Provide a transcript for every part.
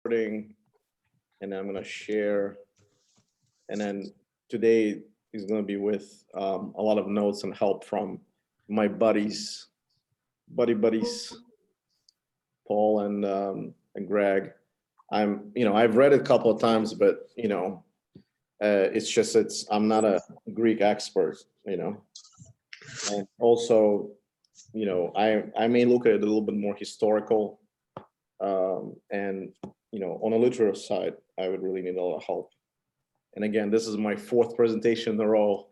recording, and I'm going to share. And then today is going to be with a lot of notes and help from my buddies, Paul and Greg. I've read it a couple of times, but I'm not a Greek expert, and also, I may look at it a little bit more historical, and on a literal side, I would really need a lot of help. And again, this is my 4th presentation in a row,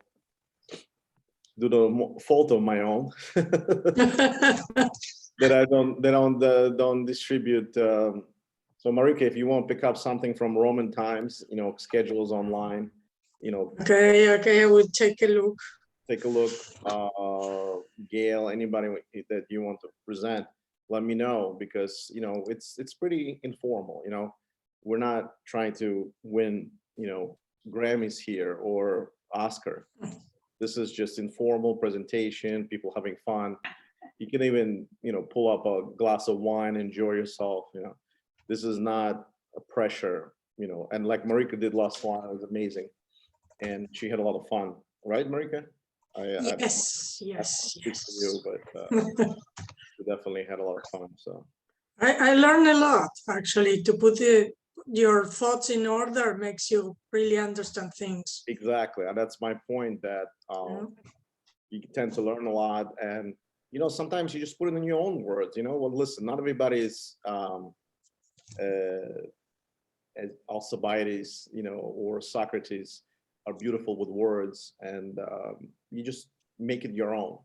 due to the fault of my own, that I don't distribute. So Marika, if you want to pick up something from Roman times, schedules online, Okay, I will take a look. Take a look. Gail, anybody that you want to present, let me know, because it's pretty informal. We're not trying to win Grammys here or Oscar. This is just informal presentation, people having fun. You can even pull up a glass of wine, enjoy yourself. This is not a pressure, and like Marika did last one, it was amazing, and she had a lot of fun, right, Marika? Yes. You, but we definitely had a lot of fun. So I learned a lot, actually. To put your thoughts in order makes you really understand things. Exactly, and that's my point, that you tend to learn a lot, and sometimes you just put it in your own words. Well, listen, not everybody is as Alcibiades, or Socrates are beautiful with words, and you just make it your own.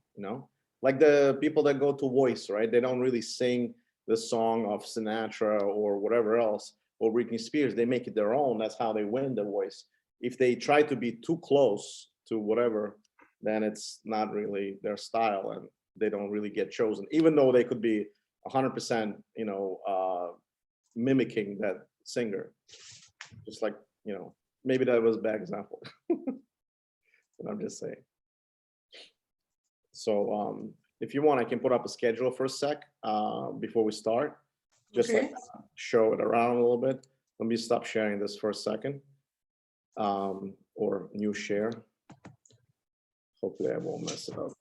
Like the people that go to Voice, right? They don't really sing the song of Sinatra or whatever else, or Britney Spears. They make it their own. That's how they win the Voice. If they try to be too close to whatever, then it's not really their style, and they don't really get chosen, even though they could be 100%, mimicking that singer. Just like, maybe that was a bad example. But I'm just saying. So if you want, I can put up a schedule for a sec before we start. Just Okay. like show it around a little bit. Let me stop sharing this for a second. Or new share. Hopefully I won't mess it up.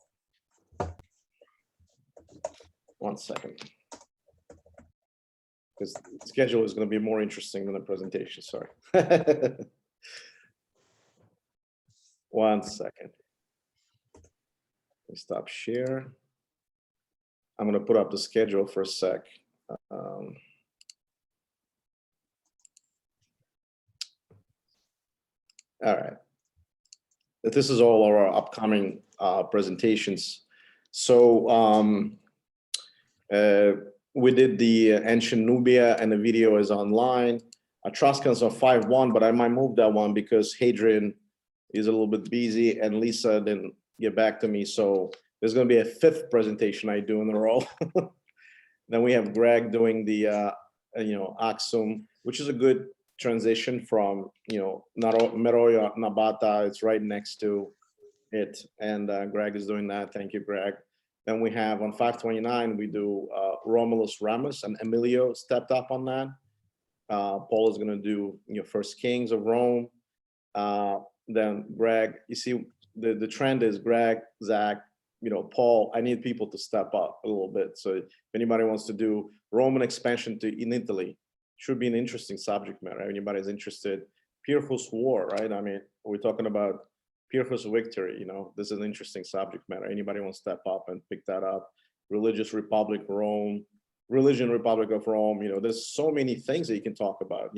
1 second. Because the schedule is going to be more interesting than the presentation, sorry. 1 second. Let me stop share. I'm going to put up the schedule for a sec. All right. This is all our upcoming presentations. So we did the ancient Nubia, and the video is online. Etruscans are 5-1, but I might move that one because Hadrian is a little bit busy and Lisa didn't get back to me. So there's going to be a 5th presentation I do in a row. Then we have Greg doing the Axum, which is a good transition from Meroya Nabata. It's right next to it, and Greg is doing that. Thank you, Greg. Then we have on 529 we do Romulus Remus, and Emilio stepped up on that. Paul is going to do First Kings of Rome. Then Greg, you see the trend is Greg, Zach, Paul. I need people to step up a little bit. So if anybody wants to do Roman expansion in Italy, should be an interesting subject matter. Anybody's interested. Pyrrhus War, right? I mean, we're talking about Pyrrhus victory. This is an interesting subject matter. Anybody want to step up and pick that up? Religious Republic Rome, Religion Republic of Rome. There's so many things that you can talk about.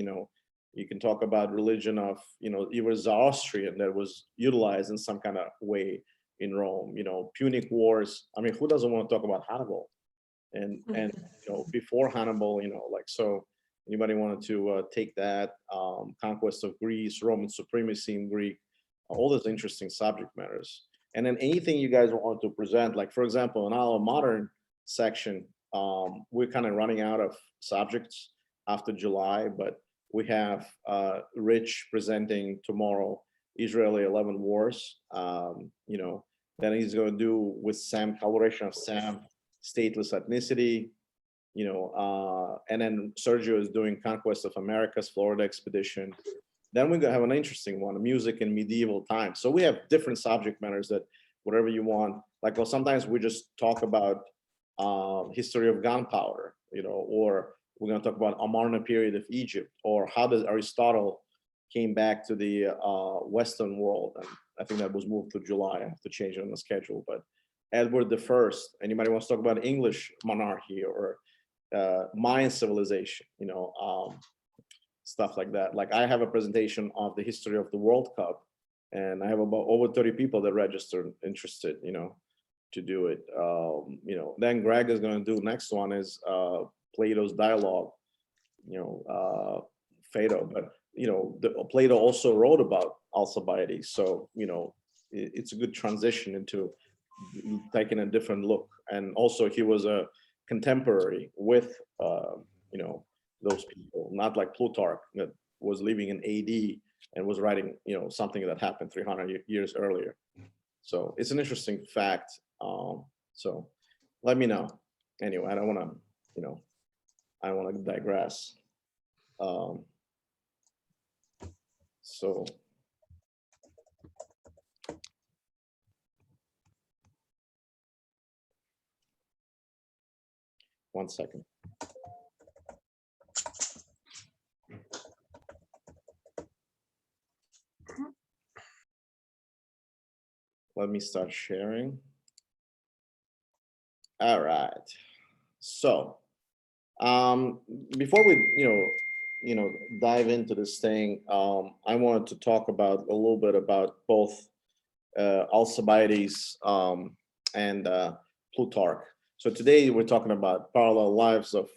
You can talk about religion of, even Zoroastrian that was utilized in some kind of way in Rome. Punic Wars. I mean, who doesn't want to talk about Hannibal? And before Hannibal, so. Anybody wanted to take that, conquest of Greece, Roman supremacy in Greek, all those interesting subject matters. And then anything you guys want to present, like for example, in our modern section, we're kind of running out of subjects after July, but we have Rich presenting tomorrow, Israeli 11 Wars. Then he's going to do with Sam, coloration of Sam, stateless ethnicity. and then Sergio is doing Conquest of America's Florida expedition. Then we're gonna have an interesting one, music in medieval times. So we have different subject matters that whatever you want. Like, well, sometimes we just talk about history of gunpowder, or we're gonna talk about Amarna period of Egypt, or how does Aristotle came back to the Western world. And I think that was moved to July. I have to change it on the schedule. But Edward the First, anybody wants to talk about English monarchy or Mayan civilization, stuff like that. Like I have a presentation of the history of the World Cup, and I have about over 30 people that registered interested, to do it. Then Greg is going to do next one is Plato's dialogue, Phaedo. But Plato also wrote about Alcibiades, so it's a good transition into taking a different look. And also he was a contemporary with those people, not like Plutarch that was living in AD and was writing something that happened 300 years earlier. So it's an interesting fact. So let me know. Anyway, I don't want to digress. So one second. Let me start sharing. All right. So before we dive into this thing, I wanted to talk about a little bit about both Alcibiades and Plutarch. So today we're talking about parallel lives of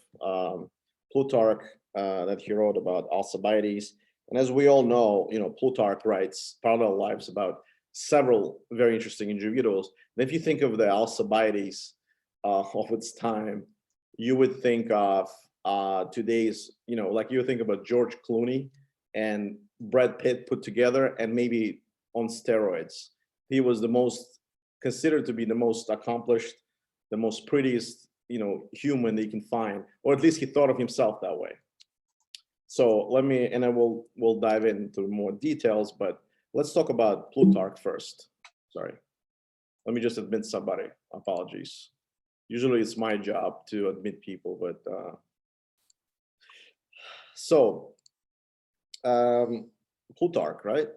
Plutarch that he wrote about Alcibiades. And as we all know, Plutarch writes parallel lives about several very interesting individuals. And if you think of the Alcibiades of its time, you would think of today's, like you would think about George Clooney and Brad Pitt put together and maybe on steroids. He was considered to be the most accomplished, the most prettiest, human that you can find, or at least he thought of himself that way. So we'll dive into more details, but let's talk about Plutarch first. Sorry. Let me just admit somebody. Apologies. Usually it's my job to admit people, but Plutarch, right?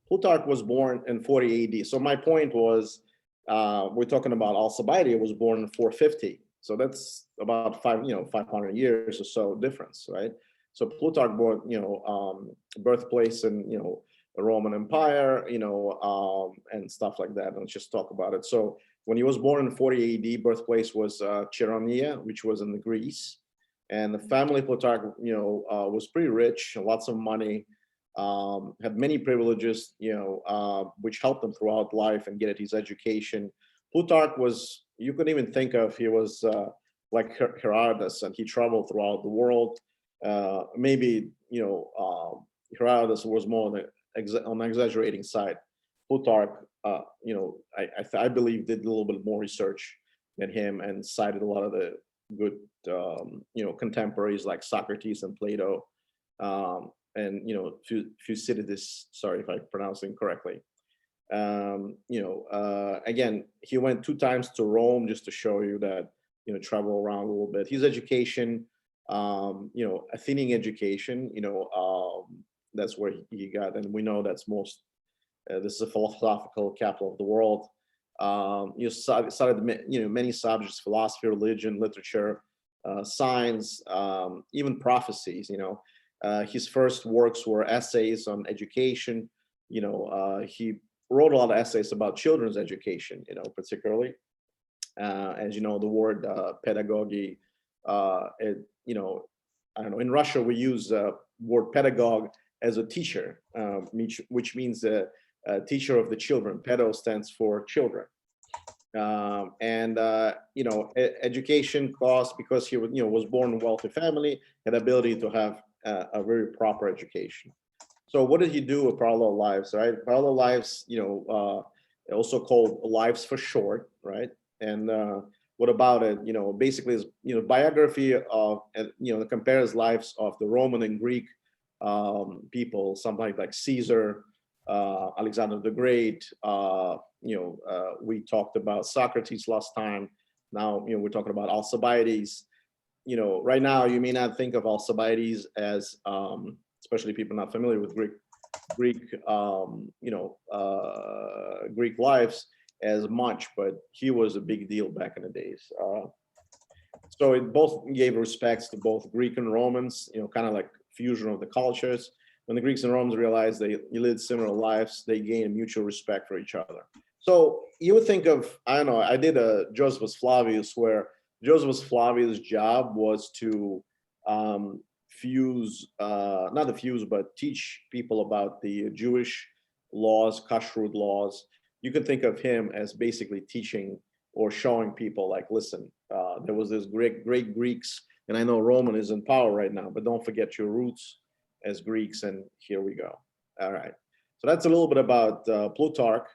Plutarch was born in 40 AD. So my point was, we're talking about Alcibiades was born in 450. So that's about 500 years or so difference, right? So Plutarch born, birthplace in, the Roman Empire, and stuff like that. And let's just talk about it. So when he was born in 40 AD, birthplace was Cheronia, which was in Greece. And the family Plutarch, was pretty rich, lots of money, had many privileges, which helped him throughout life and get his education. Plutarch was, you could even think of, he was like Herodotus, and he traveled throughout the world. Maybe, Herodotus was more on the exaggerating side. Plutarch, I believe did a little bit more research than him and cited a lot of the good, contemporaries like Socrates and Plato, and Thucydides. Sorry if I pronounced it incorrectly. Again, he went 2 times to Rome just to show you that travel around a little bit. His education, Athenian education, that's where he got, and we know that's most. This is a philosophical capital of the world. Studied many subjects: philosophy, religion, literature, science, even prophecies. His first works were essays on education. He wrote a lot of essays about children's education. Particularly, as you know, the word pedagogy. I don't know. In Russia, we use word pedagogue as a teacher, which means a teacher of the children. Pedo stands for children. Education cost, because he was born in a wealthy family, had ability to have a very proper education. So what did he do with parallel lives, right? Parallel lives, also called lives for short, right? And what about it? You know, basically is, you know, biography of, you know, compares lives of the Roman and Greek people, something like Caesar, Alexander the Great. You know, we talked about Socrates last time. Now, you know, we're talking about Alcibiades. You know, right now you may not think of Alcibiades as, especially people not familiar with Greek, you know, Greek lives as much, but he was a big deal back in the days. So it both gave respects to both Greek and Romans, you know, kind of like fusion of the cultures. When the Greeks and Romans realized they lived similar lives, they gained mutual respect for each other. So you would think of, I don't know, I did a Josephus Flavius, where Josephus Flavius' job was to not diffuse, but teach people about the Jewish laws, kashrut laws. You can think of him as basically teaching or showing people, like, listen, there was this great Greeks, and I know Roman is in power right now, but don't forget your roots as Greeks, and here we go. All right. So that's a little bit about Plutarch.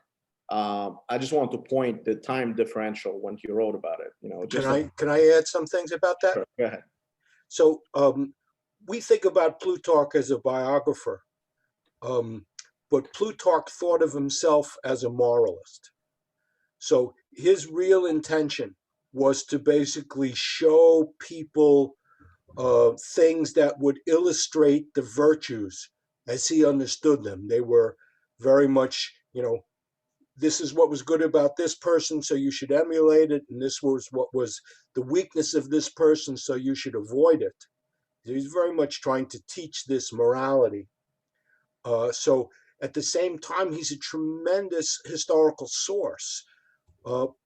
I just want to point the time differential when he wrote about it. You know, just can I add some things about that? Sure, go ahead. So we think about Plutarch as a biographer, but Plutarch thought of himself as a moralist. So his real intention was to basically show people things that would illustrate the virtues as he understood them. They were very much, you know, this is what was good about this person, so you should emulate it, and this was what was the weakness of this person, so you should avoid it. He's very much trying to teach this morality. So at the same time, he's a tremendous historical source,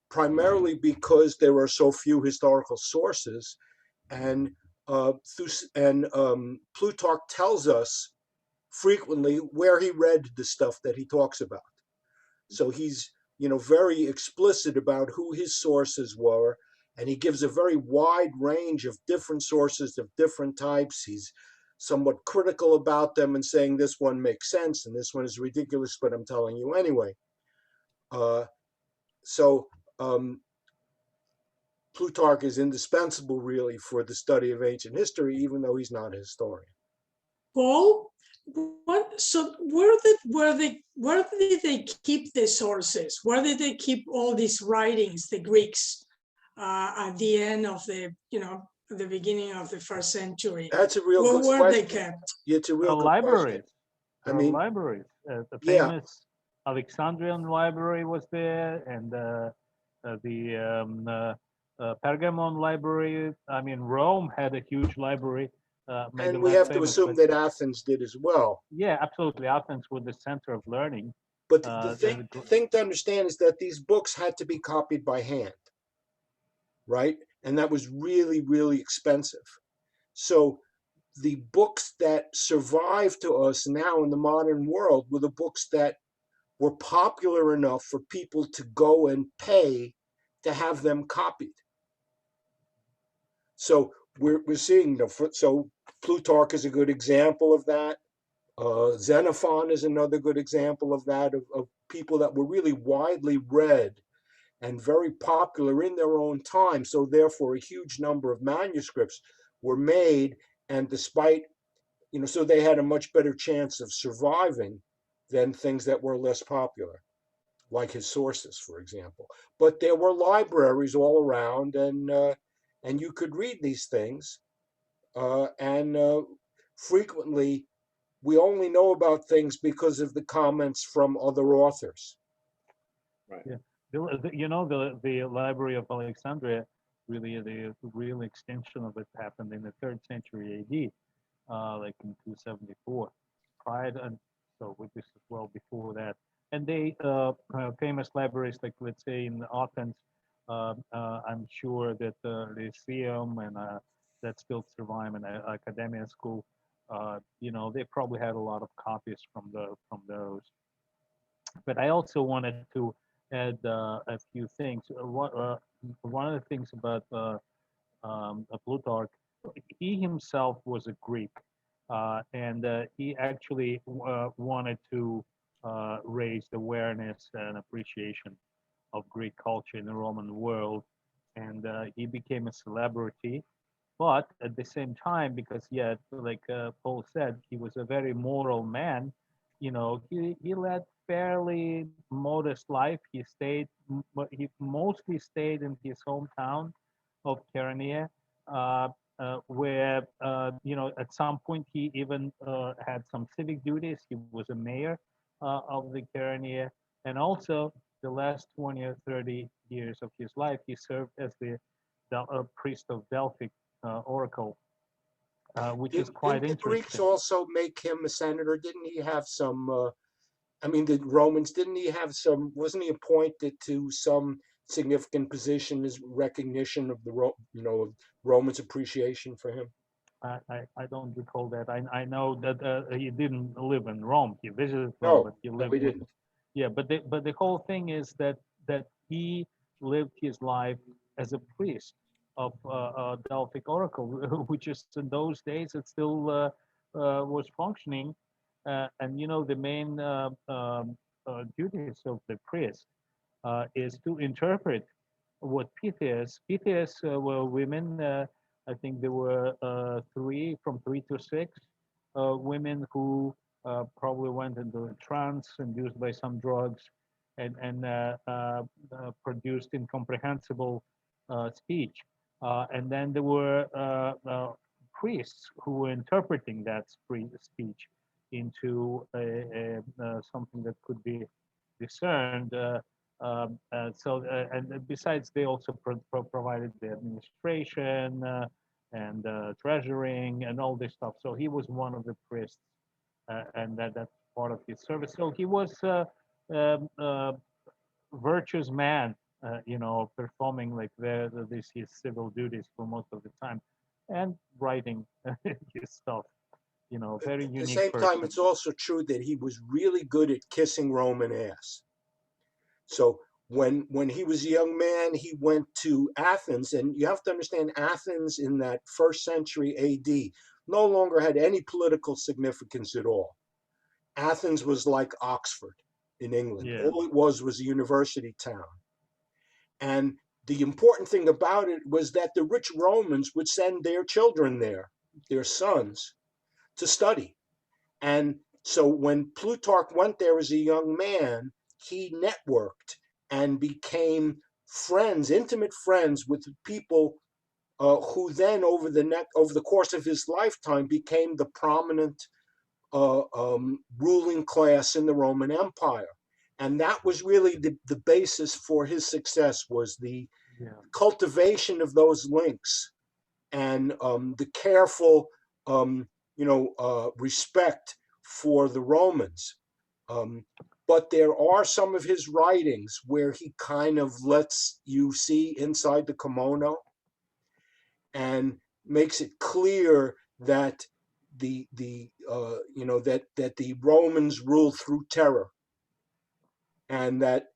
primarily because there are so few historical sources, and Plutarch tells us frequently where he read the stuff that he talks about. So he's, you know, very explicit about who his sources were, and he gives a very wide range of different sources of different types. He's somewhat critical about them and saying this one makes sense and this one is ridiculous, but I'm telling you anyway. Plutarch is indispensable, really, for the study of ancient history, even though he's not a historian. Paul, so where did they keep the sources? Where did they keep all these writings, the Greeks, at the end of the, you know, the beginning of the first century? That's a real good Where were they question. kept? It's a real good libraries. question. I mean, libraries. The yeah. famous Alexandrian library was there, and the Pergamon library. I mean, Rome had a huge library. And we have to assume that Athens did as well. Yeah, absolutely. Athens was the center of learning. But the thing to understand is that these books had to be copied by hand, right? And that was really, really expensive. So the books that survive to us now in the modern world were the books that were popular enough for people to go and pay to have them copied. So we're seeing, so Plutarch is a good example of that. Xenophon is another good example of that, of people that were really widely read and very popular in their own time. So therefore, a huge number of manuscripts were made, and despite, you know, so they had a much better chance of surviving than things that were less popular, like his sources, for example. But there were libraries all around, and you could read these things, and frequently we only know about things because of the comments from other authors. Right. Yeah. You know, the Library of Alexandria, really the real extension of it happened in the 3rd century AD, like in 274. Prior to, so this is well before that. And they famous libraries, like let's say in Athens, I'm sure that the Lyceum and that still survive in Academia School. You know, they probably had a lot of copies from those. But I also wanted to add a few things. One of the things about Plutarch, he himself was a Greek, and he actually wanted to raise awareness and appreciation of Greek culture in the Roman world. and he became a celebrity. But at the same time, because yeah, like Paul said, he was a very moral man. You know, he led fairly modest life. He mostly stayed in his hometown of Chaeronea, where you know, at some point he even had some civic duties. He was a mayor of the Chaeronea, and also the last 20 or 30 years of his life, he served as the priest of Delphi oracle, which is quite Didn't the Greeks interesting. also make him a senator? Didn't he have some? I mean, the Romans, didn't he have some? Wasn't he appointed to some significant position as recognition of the of Romans' appreciation for him? I don't recall that. I know that he didn't live in Rome. He visited Rome, No, but he no, lived he with, didn't. yeah. But the whole thing is that he lived his life as a priest of Delphic oracle, which is in those days it still was functioning, and you know the main duties of the priest is to interpret what Pythias. Pythias were women. I think there were from three to six women who probably went into a trance induced by some drugs and produced incomprehensible speech. And then there were priests who were interpreting that speech into something that could be discerned. And besides, they also provided the administration and treasuring and all this stuff. So he was one of the priests, and that's part of his service. So he was a virtuous man, you know, performing like this his civil duties for most of the time, and writing his stuff. You know, very At the unique same time, person. it's also true that he was really good at kissing Roman ass. So when he was a young man, he went to Athens, and you have to understand Athens in that first century AD no longer had any political significance at all. Athens was like Oxford in England. Yeah, All it was a university town. And the important thing about it was that the rich Romans would send their children there, their sons, to study. And so when Plutarch went there as a young man, he networked and became friends, intimate friends with people who then over the course of his lifetime became the prominent ruling class in the Roman Empire. And that was really the basis for his success, was the yeah. cultivation of those links and the careful respect for the Romans. But there are some of his writings where he kind of lets you see inside the kimono and makes it clear that that the Romans rule through terror, and that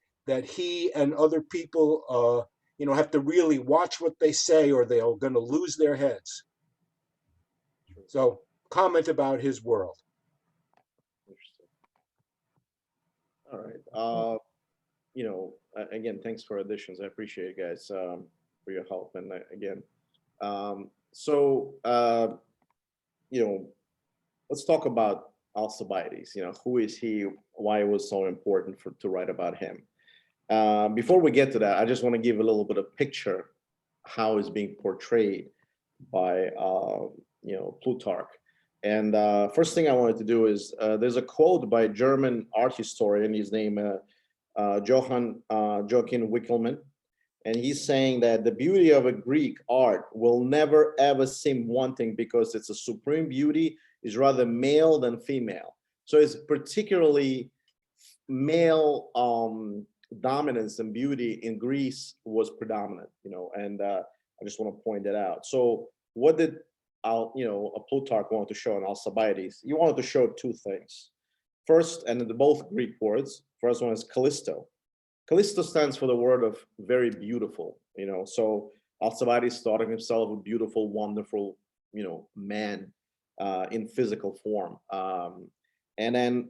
he and other people have to really watch what they say, or they're going to lose their heads. So comment about his world. Interesting. All right. Again, thanks for additions. I appreciate it, guys, for your help. And again, let's talk about Alcibiades. Who is he? Why it was so important to write about him. Before we get to that, I just want to give a little bit of picture how it's being portrayed by Plutarch. And first thing I wanted to do is there's a quote by a German art historian. His name Joachim Wickelmann, and he's saying that the beauty of a Greek art will never ever seem wanting because it's a supreme beauty is rather male than female. So it's particularly male dominance and beauty in Greece was predominant, and I just want to point that out. So what did Plutarch wanted to show in Alcibiades? He wanted to show two things. First, and they're both Greek words. First one is Callisto. Callisto stands for the word of very beautiful, so Alcibiades thought of himself a beautiful, wonderful, man in physical form. And then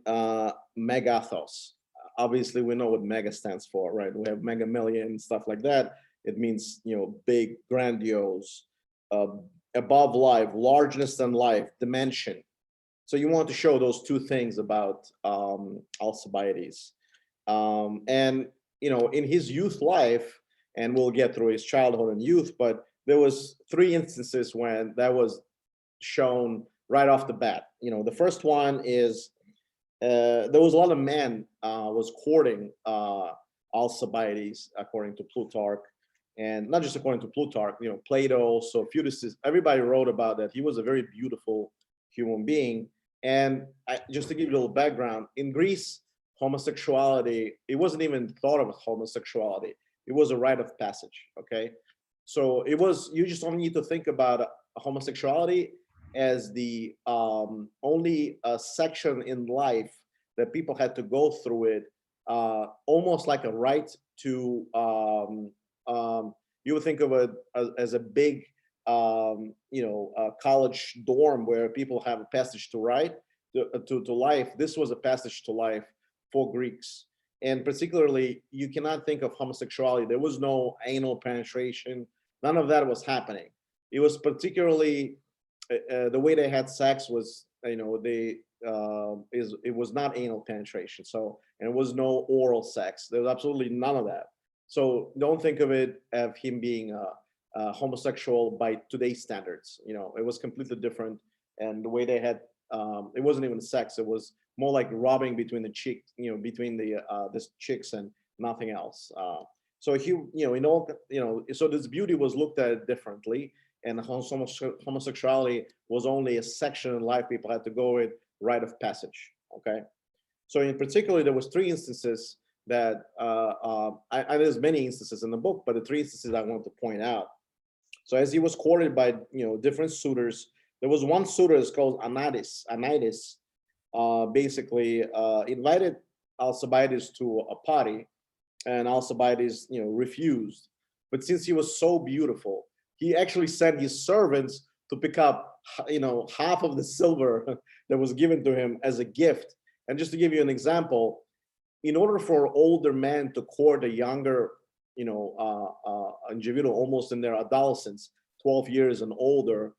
Megathos. Obviously, we know what mega stands for, right? We have mega million, stuff like that. It means, big, grandiose, above life, largeness than life, dimension. So you want to show those two things about Alcibiades. And, in his youth life, and we'll get through his childhood and youth, but there was 3 instances when that was shown right off the bat. The first one is there was a lot of men was courting Alcibiades, according to Plutarch, and not just according to Plutarch, Plato, so Thucydides, everybody wrote about that. He was a very beautiful human being. And just to give you a little background, in Greece, homosexuality, it wasn't even thought of as homosexuality. It was a rite of passage, okay? So you just only need to think about homosexuality as the only section in life that people had to go through it, almost like a right to, you would think of it as a big, college dorm where people have a passage to life. This was a passage to life for Greeks. And particularly, you cannot think of homosexuality. There was no anal penetration. None of that was happening. It was particularly the way they had sex was, it was not anal penetration. So, and it was no oral sex. There was absolutely none of that. So don't think of it as him being homosexual by today's standards. It was completely different. And the way they had, it wasn't even sex. It was more like robbing between the cheeks, between the chicks and nothing else. So so this beauty was looked at differently, and homosexuality was only a section in life people had to go with, rite of passage. Okay, so in particular, there was 3 instances that there's many instances in the book, but the 3 instances I want to point out. So as he was courted by different suitors, there was one suitor is called Anitis. Basically invited Alcibiades to a party, and Alcibiades refused. But since he was so beautiful, he actually sent his servants to pick up half of the silver that was given to him as a gift. And just to give you an example, in order for older men to court a younger individual, almost in their adolescence, 12 years and older,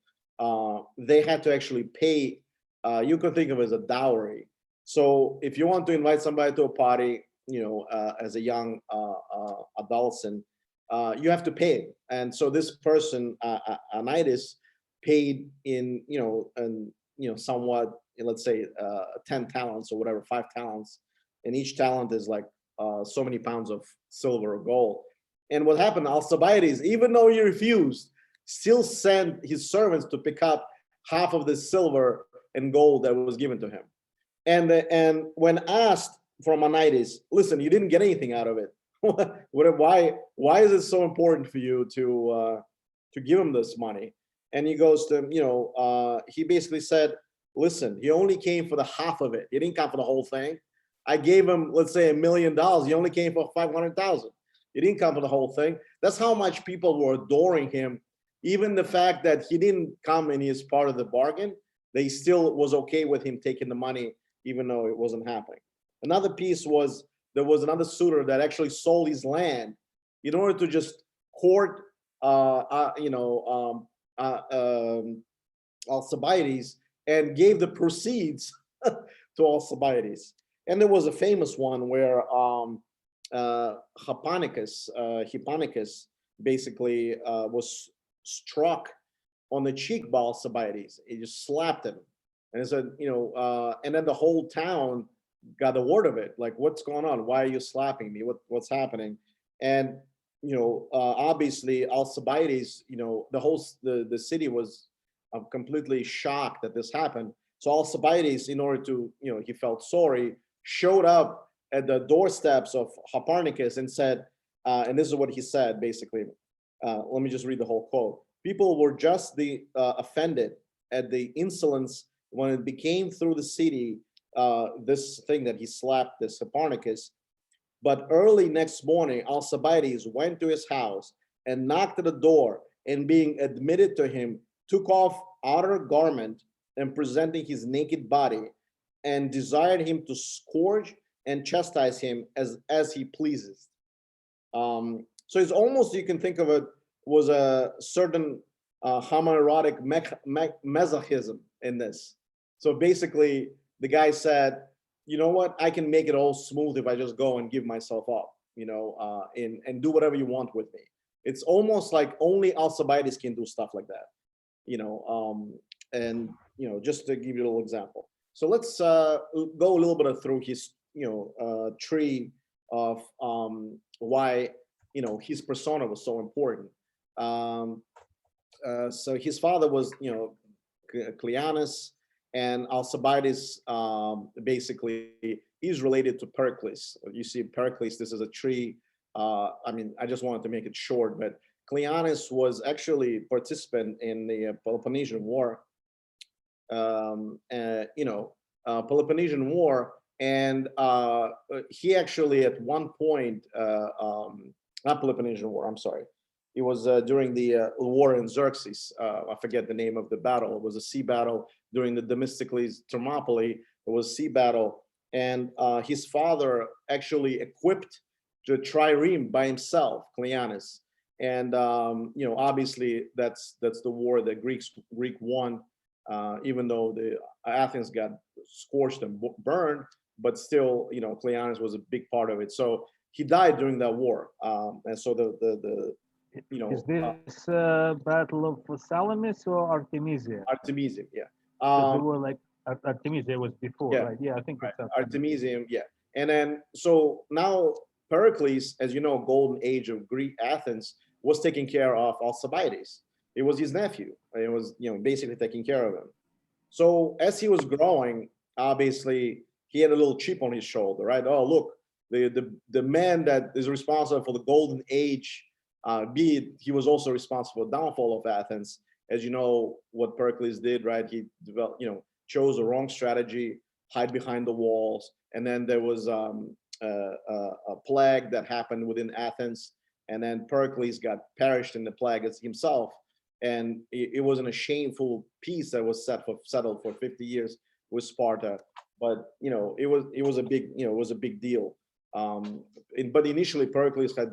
they had to actually pay, you can think of it as a dowry. So if you want to invite somebody to a party, as a young adolescent, you have to pay. And so this person, Anitis, paid in, somewhat, let's say 10 talents or whatever, 5 talents. And each talent is like so many pounds of silver or gold. And what happened, Alcibiades, even though he refused, still sent his servants to pick up half of the silver and gold that was given to him. And when asked from Anitis, listen, you didn't get anything out of it. Why is it so important for you to give him this money? And he goes to, he basically said, listen, he only came for the half of it. He didn't come for the whole thing. I gave him, let's say, $1 million. He only came for 500,000. He didn't come for the whole thing. That's how much people were adoring him. Even the fact that he didn't come and he is part of the bargain, they still was okay with him taking the money, even though it wasn't happening. Another piece was, there was another suitor that actually sold his land in order to just court, Alcibiades, and gave the proceeds to Alcibiades. And there was a famous one where Hipponicus basically was struck on the cheek by Alcibiades. He just slapped him, and he said, and then the whole town got the word of it. Like, what's going on? Why are you slapping me? What's happening? And obviously Alcibiades, the city was completely shocked that this happened. So Alcibiades, in order to, he felt sorry, showed up at the doorsteps of Hipponicus and said, and this is what he said, basically. Let me just read the whole quote. People were justly offended at the insolence when it became through the city, this thing that he slapped this Hipponicus. But early next morning, Alcibiades went to his house and knocked at the door, and being admitted to him, took off outer garment and presenting his naked body, and desired him to scourge and chastise him as he pleases. So So it's almost, you can think of it, was a certain homoerotic masochism in this. So basically, the guy said, you know what, I can make it all smooth if I just go and give myself up, and do whatever you want with me. It's almost like only Alcibiades can do stuff like that, and just to give you a little example. So let's go a little bit through his tree of why his persona was so important. So his father was Cleanus, and Alcibiades, basically he's related to Pericles. You see Pericles, this is a tree. I just wanted to make it short, but Cleanus was actually participant in the Peloponnesian War. Peloponnesian War, and he actually at one point, not Peloponnesian War, I'm sorry. It was during the war in Xerxes. I forget the name of the battle. It was a sea battle during the Themistocles Thermopylae. It was a sea battle, and his father actually equipped the trireme by himself, Cleanus. And obviously that's the war that Greek won, even though the Athens got scorched and burned, but still, Cleanus was a big part of it. So he died during that war, and so Is this Battle of Salamis or Artemisia? Artemisium, yeah. They were like Artemisia was before, yeah, right? Yeah, I think it's Artemisium, yeah. And then so now Pericles, as you know, golden age of Greek Athens, was taking care of Alcibiades. It was his nephew. It was basically taking care of him. So as he was growing, obviously he had a little chip on his shoulder, right? Oh, look, the man that is responsible for the golden age, he was also responsible for the downfall of Athens. As you know, what Pericles did, right? He developed, chose the wrong strategy, hide behind the walls, and then there was a plague that happened within Athens, and then Pericles got perished in the plague as himself. And it wasn't a shameful peace that was settled for 50 years with Sparta, but it was a big deal. But initially Pericles had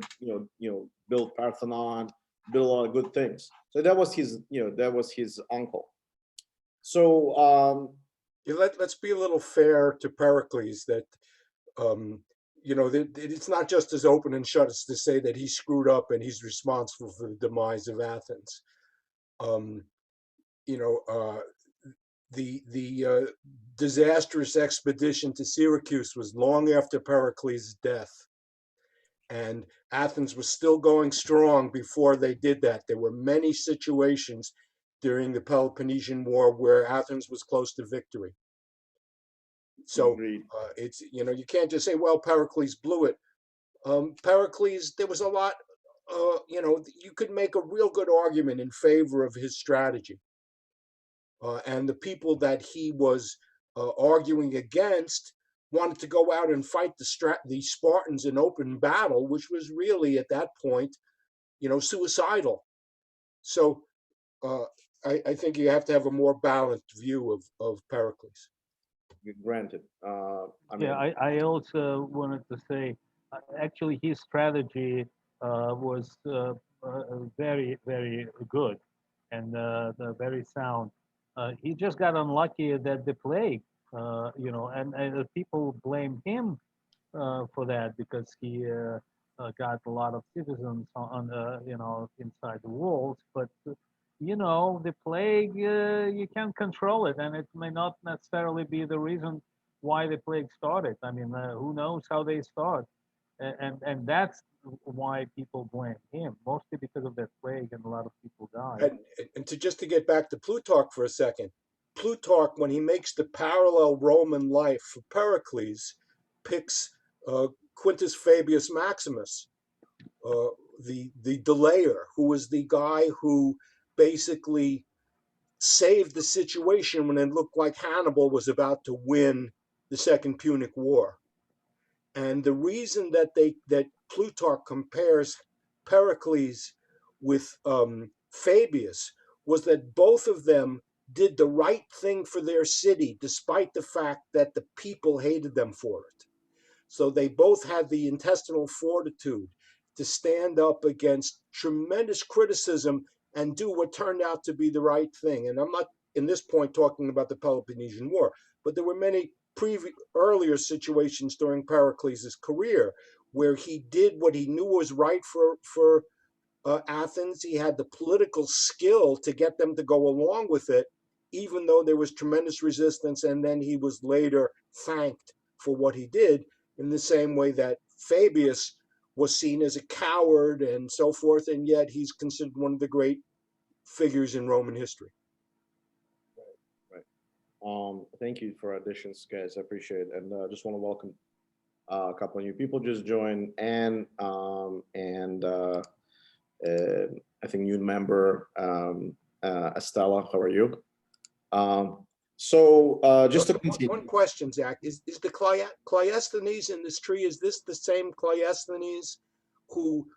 built Parthenon, built a lot of good things. So that was his uncle. So let's be a little fair to Pericles that it's not just as open and shut as to say that he screwed up and he's responsible for the demise of Athens. The disastrous expedition to Syracuse was long after Pericles' death, and Athens was still going strong before they did that. There were many situations during the Peloponnesian War where Athens was close to victory. So it's you can't just say, well, Pericles blew it. Pericles, there was a lot. You could make a real good argument in favor of his strategy. And the people that he was arguing against wanted to go out and fight the Spartans in open battle, which was really at that point, suicidal. So I think you have to have a more balanced view of Pericles. Granted. I also wanted to say, actually, his strategy was very, very good and very sound. He just got unlucky that the plague, and people blame him for that because he got a lot of citizens inside the walls. But the plague, you can't control it, and it may not necessarily be the reason why the plague started. I mean, who knows how they start, and that's why people blame him, mostly because of that plague, and a lot of people died. And just to get back to Plutarch for a second, Plutarch, when he makes the parallel Roman life for Pericles, picks Quintus Fabius Maximus, the delayer, who was the guy who basically saved the situation when it looked like Hannibal was about to win the Second Punic War. And the reason that Plutarch compares Pericles with Fabius was that both of them did the right thing for their city, despite the fact that the people hated them for it. So they both had the intestinal fortitude. to stand up against tremendous criticism and do what turned out to be the right thing. And I'm not, in this point, talking about the Peloponnesian War, but there were many earlier situations during Pericles' career where he did what he knew was right for Athens. He had the political skill to get them to go along with it, even though there was tremendous resistance, and then he was later thanked for what he did, in the same way that Fabius was seen as a coward and so forth, and yet he's considered one of the great figures in Roman history. Right. Thank you for additions, guys. I appreciate it. And just want to welcome a couple of new people just joined, and I think new member, Estella. How are you? Just to continue. One question, Zach, is the Cleisthenes in this tree, is this the same Cleisthenes who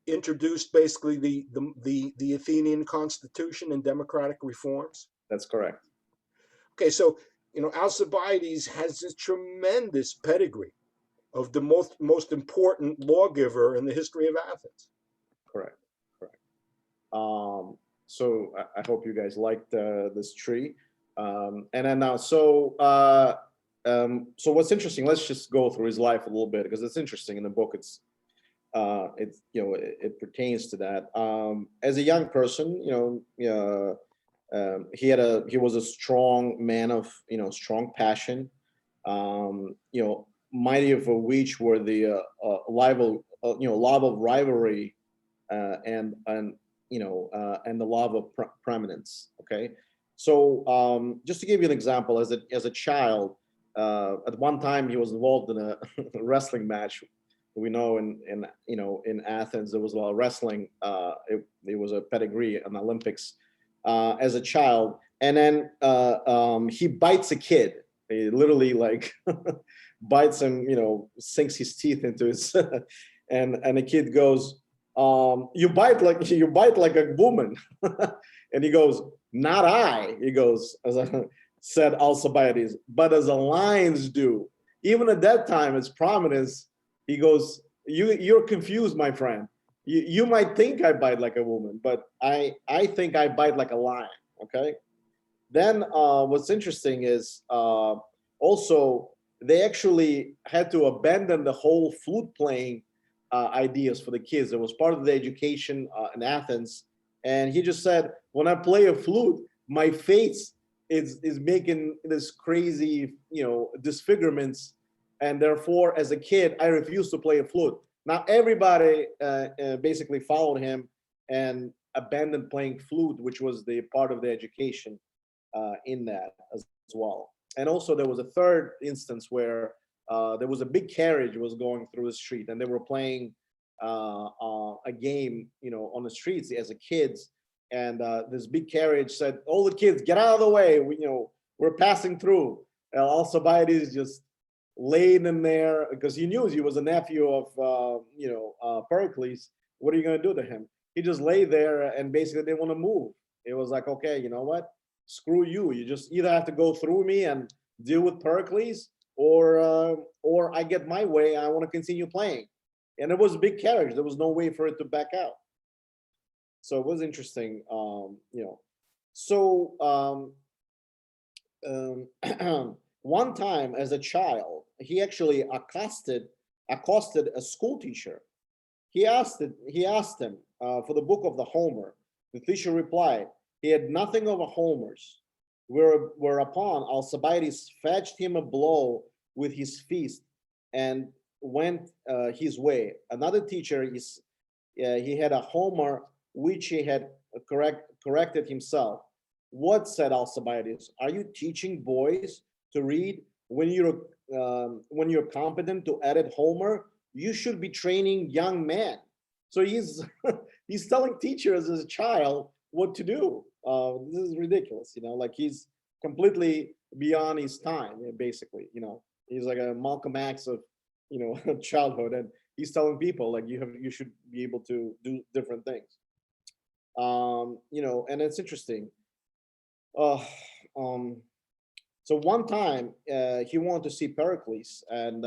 introduced basically the Athenian constitution and democratic reforms? That's correct. Okay, so Alcibiades has this tremendous pedigree of the most important lawgiver in the history of Athens. Correct. So I hope you guys liked this tree. And then now, so what's interesting? Let's just go through his life a little bit, because it's interesting in the book. It pertains to that. As a young person, he was a strong man of strong passion. Mighty of which were the love of rivalry, and the love of preeminence. Okay, so just to give you an example, as a child, at one time he was involved in a wrestling match. We know in Athens there was a lot of wrestling. It was a pedigree in the Olympics as a child, and then he bites a kid. He literally bites him, sinks his teeth into his, and the kid goes, you bite like a woman. And he goes, not I. He goes, as I said, Alcibiades, but as the lions do. Even at that time, as prominence, he goes, you're confused, my friend. You might think I bite like a woman, but I think I bite like a lion. Okay. Then what's interesting is also they actually had to abandon the whole flute playing ideas for the kids. It was part of the education in Athens. And he just said, when I play a flute, my face is making this crazy, disfigurements. And therefore, as a kid, I refused to play a flute. Now, everybody basically followed him and abandoned playing flute, which was the part of the education in that as well. And also there was a third instance where there was a big carriage was going through the street, and they were playing a game, on the streets as a kids. And this big carriage said, "All the kids, get out of the way. We're passing through." Alcibiades just laid in there because he knew he was a nephew of, Pericles. What are you going to do to him? He just lay there and basically didn't want to move. It was like, okay, you know what? Screw you. You just either have to go through me and deal with Pericles, or I get my way. I want to continue playing. And it was a big carriage. There was no way for it to back out. So it was interesting, So one time as a child, he actually accosted a school teacher. He asked him for the book of the Homer. The teacher replied, he had nothing of a Homer's. Whereupon Alcibiades fetched him a blow with his fist and went his way. Another teacher he had a Homer which he had corrected himself. What, said Alcibiades, are you teaching boys to read when you're competent to edit Homer? You should be training young men. So he's he's telling teachers as a child what to do. This is ridiculous, he's completely beyond his time, basically. He's like a Malcolm X of childhood, and he's telling people you should be able to do different things. And it's interesting. So one time he wanted to see Pericles, and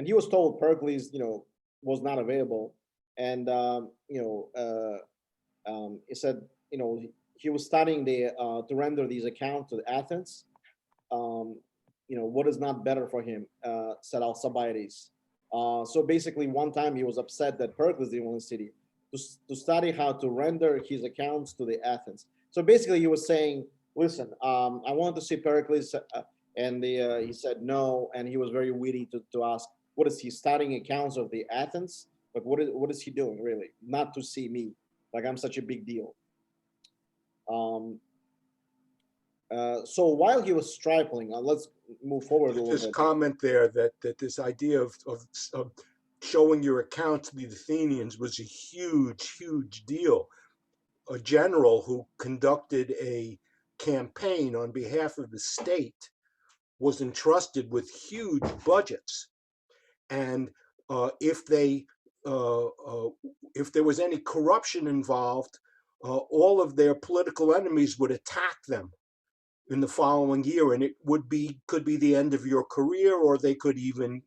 he was told Pericles, was not available, and he said, he was studying to render these accounts to Athens. What is not better for him, said Alcibiades. So basically, one time he was upset that Pericles didn't want the city to study how to render his accounts to the Athens. So basically, he was saying, listen, I want to see Pericles, and he said no, and he was very witty to ask, what is he studying accounts of the Athens? Like, what is he doing really? Not to see me, like I'm such a big deal. So while he was stripling, let's move forward a little This bit. comment there that this idea of showing your account to the Athenians was a huge deal. A general who conducted a campaign on behalf of the state was entrusted with huge budgets, and if there was any corruption involved, all of their political enemies would attack them in the following year, and it could be the end of your career, or they could even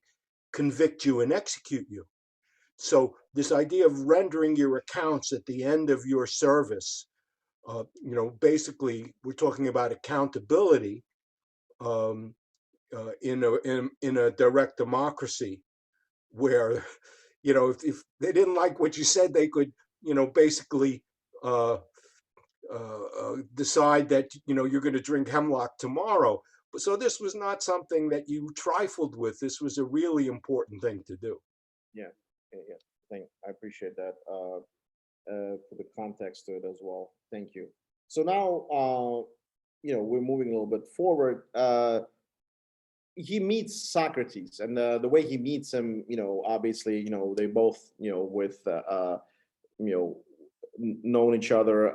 convict you and execute you. So this idea of rendering your accounts at the end of your service, basically we're talking about accountability in a direct democracy, where if they didn't like what you said, they could basically decide that you're going to drink hemlock tomorrow. But so this was not something that you trifled with. This was a really important thing to do. Yeah. I appreciate that for the context to it as well. Thank you. So now, we're moving a little bit forward. He meets Socrates, and the way he meets him, obviously, they both, with, known each other,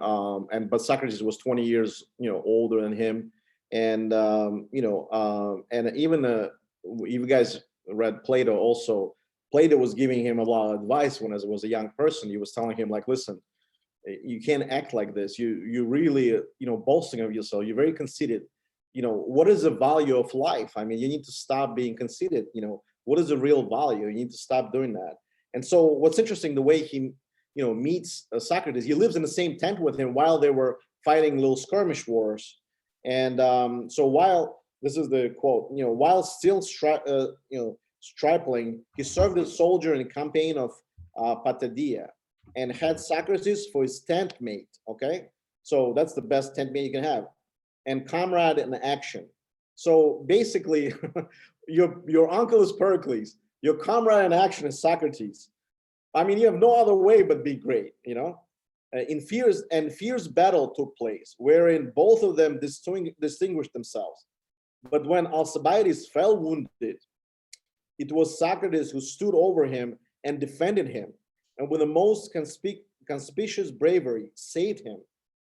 but Socrates was 20 years, older than him, and and even if you guys read Plato, also Plato was giving him a lot of advice when he was a young person. He was telling him, like, listen, you can't act like this. You really, boasting of yourself. You're very conceited. What is the value of life? I mean, you need to stop being conceited. What is the real value? You need to stop doing that. And so what's interesting, the way he, meets Socrates, he lives in the same tent with him while they were fighting little skirmish wars. And so while, this is the quote, while still stripling, he served as a soldier in the campaign of Patadia, and had Socrates for his tent mate. Okay, so that's the best tent mate you can have, and comrade in action. So basically, your uncle is Pericles, your comrade in action is Socrates. I mean, you have no other way but be great. In fierce battle took place, wherein both of them distinguished themselves. But when Alcibiades fell wounded, it was Socrates who stood over him and defended him, and with the most conspicuous bravery saved him,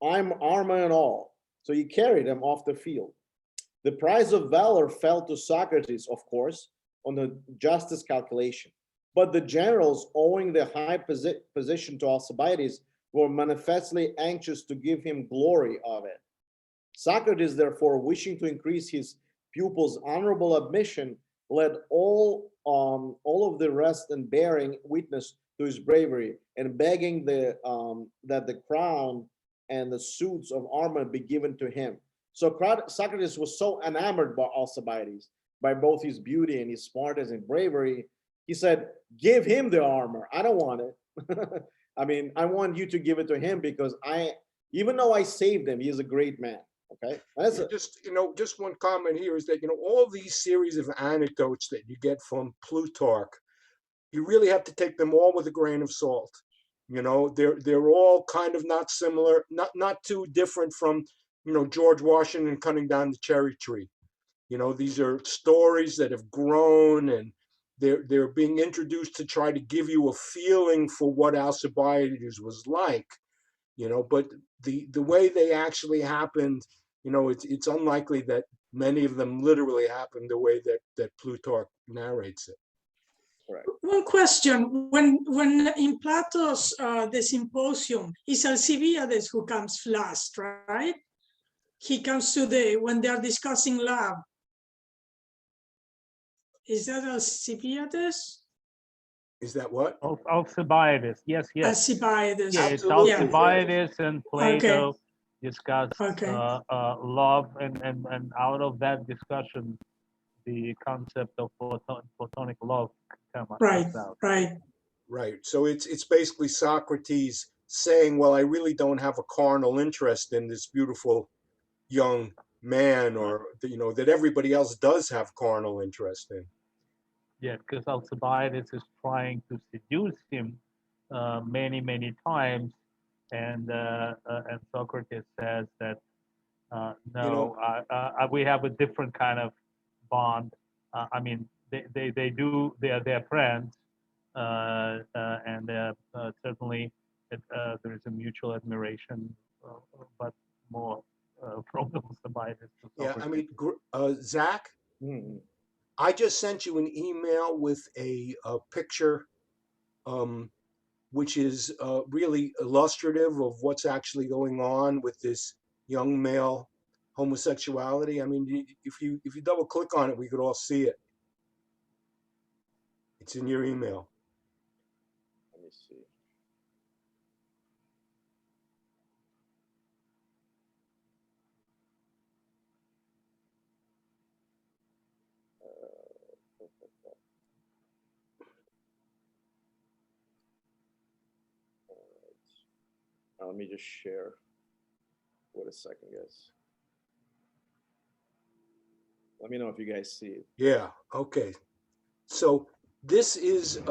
armor and all. So he carried him off the field. The prize of valor fell to Socrates, of course, on the justice calculation. But the generals, owing their high position to Alcibiades, were manifestly anxious to give him glory of it. Socrates, therefore, wishing to increase his pupil's honorable admission, led all of the rest in bearing witness to his bravery, and begging that the crown and the suits of armor be given to him. So Socrates was so enamored by Alcibiades, by both his beauty and his smartness and bravery, he said, give him the armor. I don't want it. I mean, I want you to give it to him, because even though I saved him, he is a great man. Okay. Just one comment here is that, all these series of anecdotes that you get from Plutarch, you really have to take them all with a grain of salt. They're all kind of not similar, not too different from, George Washington cutting down the cherry tree. These are stories that have grown, and they're being introduced to try to give you a feeling for what Alcibiades was like, but the way they actually happened, it's unlikely that many of them literally happened the way that Plutarch narrates it. Correct. One question: when in Plato's the Symposium, it's Alcibiades who comes last, right? He comes to when they are discussing love. Is that Alcibiades? Is that what? Alcibiades, yes, yes. Alcibiades. Yeah, it's Absolutely, Yeah. Alcibiades and Plato discuss Okay. love, and out of that discussion, the concept of platonic love comes Right. out. Right. Right. So it's basically Socrates saying, well, I really don't have a carnal interest in this beautiful young man, or that everybody else does have carnal interest in. Yeah, because Alcibiades is trying to seduce him many, many times, and Socrates says that no, we have a different kind of bond. I mean, they're friends, and certainly there is a mutual admiration, but more from Alcibiades to Yeah, I Socrates. mean, Zach, Mhm. I just sent you an email with a picture, which is really illustrative of what's actually going on with this young male homosexuality. I mean, if you double click on it, we could all see it. It's in your email. Let me see. Let me just share. Wait a second, guys. Let me know if you guys see it. Yeah. Okay. So this is,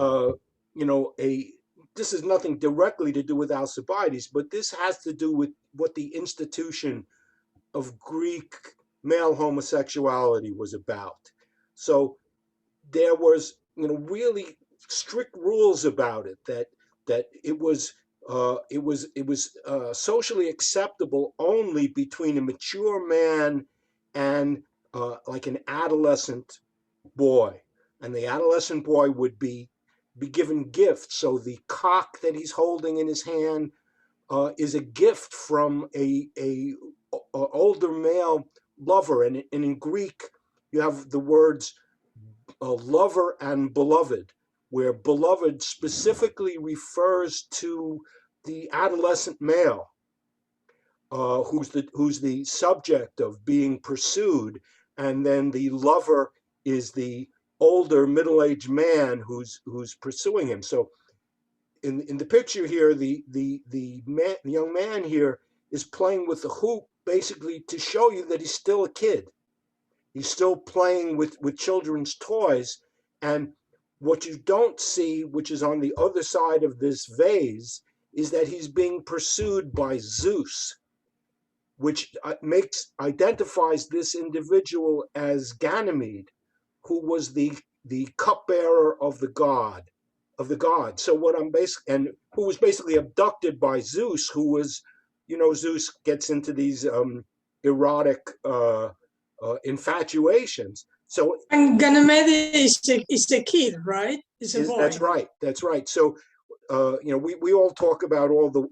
this is nothing directly to do with Alcibiades, but this has to do with what the institution of Greek male homosexuality was about. So there was, really strict rules about it, that it was socially acceptable only between a mature man and like an adolescent boy, and the adolescent boy would be given gifts. So the cock that he's holding in his hand is a gift from a older male lover, and in Greek you have the words lover and beloved, where beloved specifically refers to the adolescent male who's the subject of being pursued, and then the lover is the older middle-aged man who's pursuing him. So in the picture here, the young man here is playing with the hoop, basically to show you that he's still a kid. He's still playing with children's toys. And what you don't see, which is on the other side of this vase, is that he's being pursued by Zeus, which identifies this individual as Ganymede, who was the cupbearer of the god. So what I'm and who was basically abducted by Zeus, who was, Zeus gets into these erotic infatuations. So And Ganymede is a kid, right? It's a boy. that's right. That's right. So we all talk about all the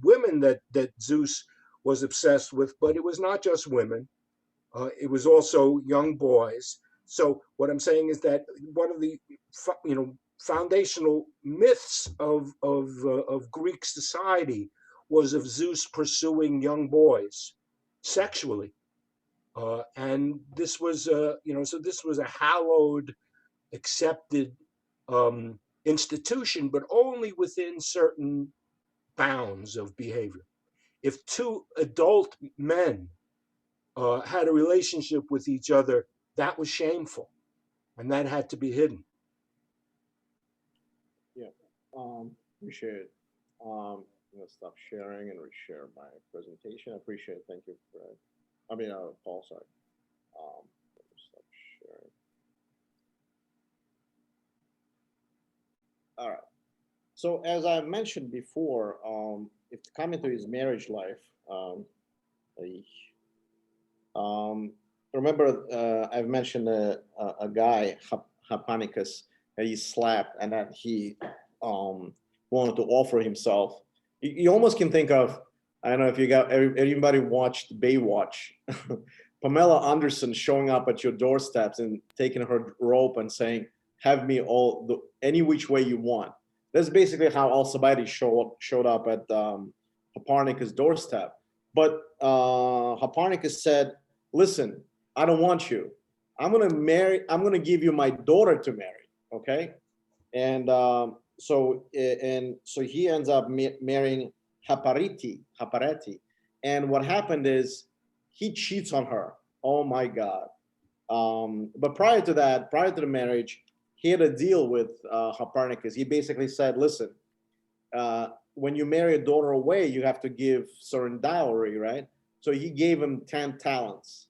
women that Zeus was obsessed with, but it was not just women. It was also young boys. So what I'm saying is that one of the foundational myths of Greek society was of Zeus pursuing young boys sexually, and this was so this was a hallowed, accepted institution, but only within certain bounds of behavior. If two adult men had a relationship with each other, that was shameful, and that had to be hidden. Yeah, appreciate it. I'm gonna stop sharing and reshare my presentation. I appreciate it. Thank you, Fred. Paul. Sorry. Let me stop sharing. All right. So as I mentioned before, if coming to his marriage life, remember I've mentioned a guy, Hipponicus, that he slapped and that he wanted to offer himself. You almost can think of, I don't know if you got everybody watched Baywatch, Pamela Anderson showing up at your doorsteps and taking her rope and saying, have me any which way you want. That's basically how Alcibiades showed up at Hipparchus' doorstep. But Hipparchus said, listen, I don't want you. I'm gonna give you my daughter to marry, okay? And so he ends up marrying Hipparete. And what happened is he cheats on her. Oh my God. But prior to the marriage, he had a deal with Hipparchus. He basically said, listen, when you marry a daughter away, you have to give certain dowry, right? So he gave him 10 talents.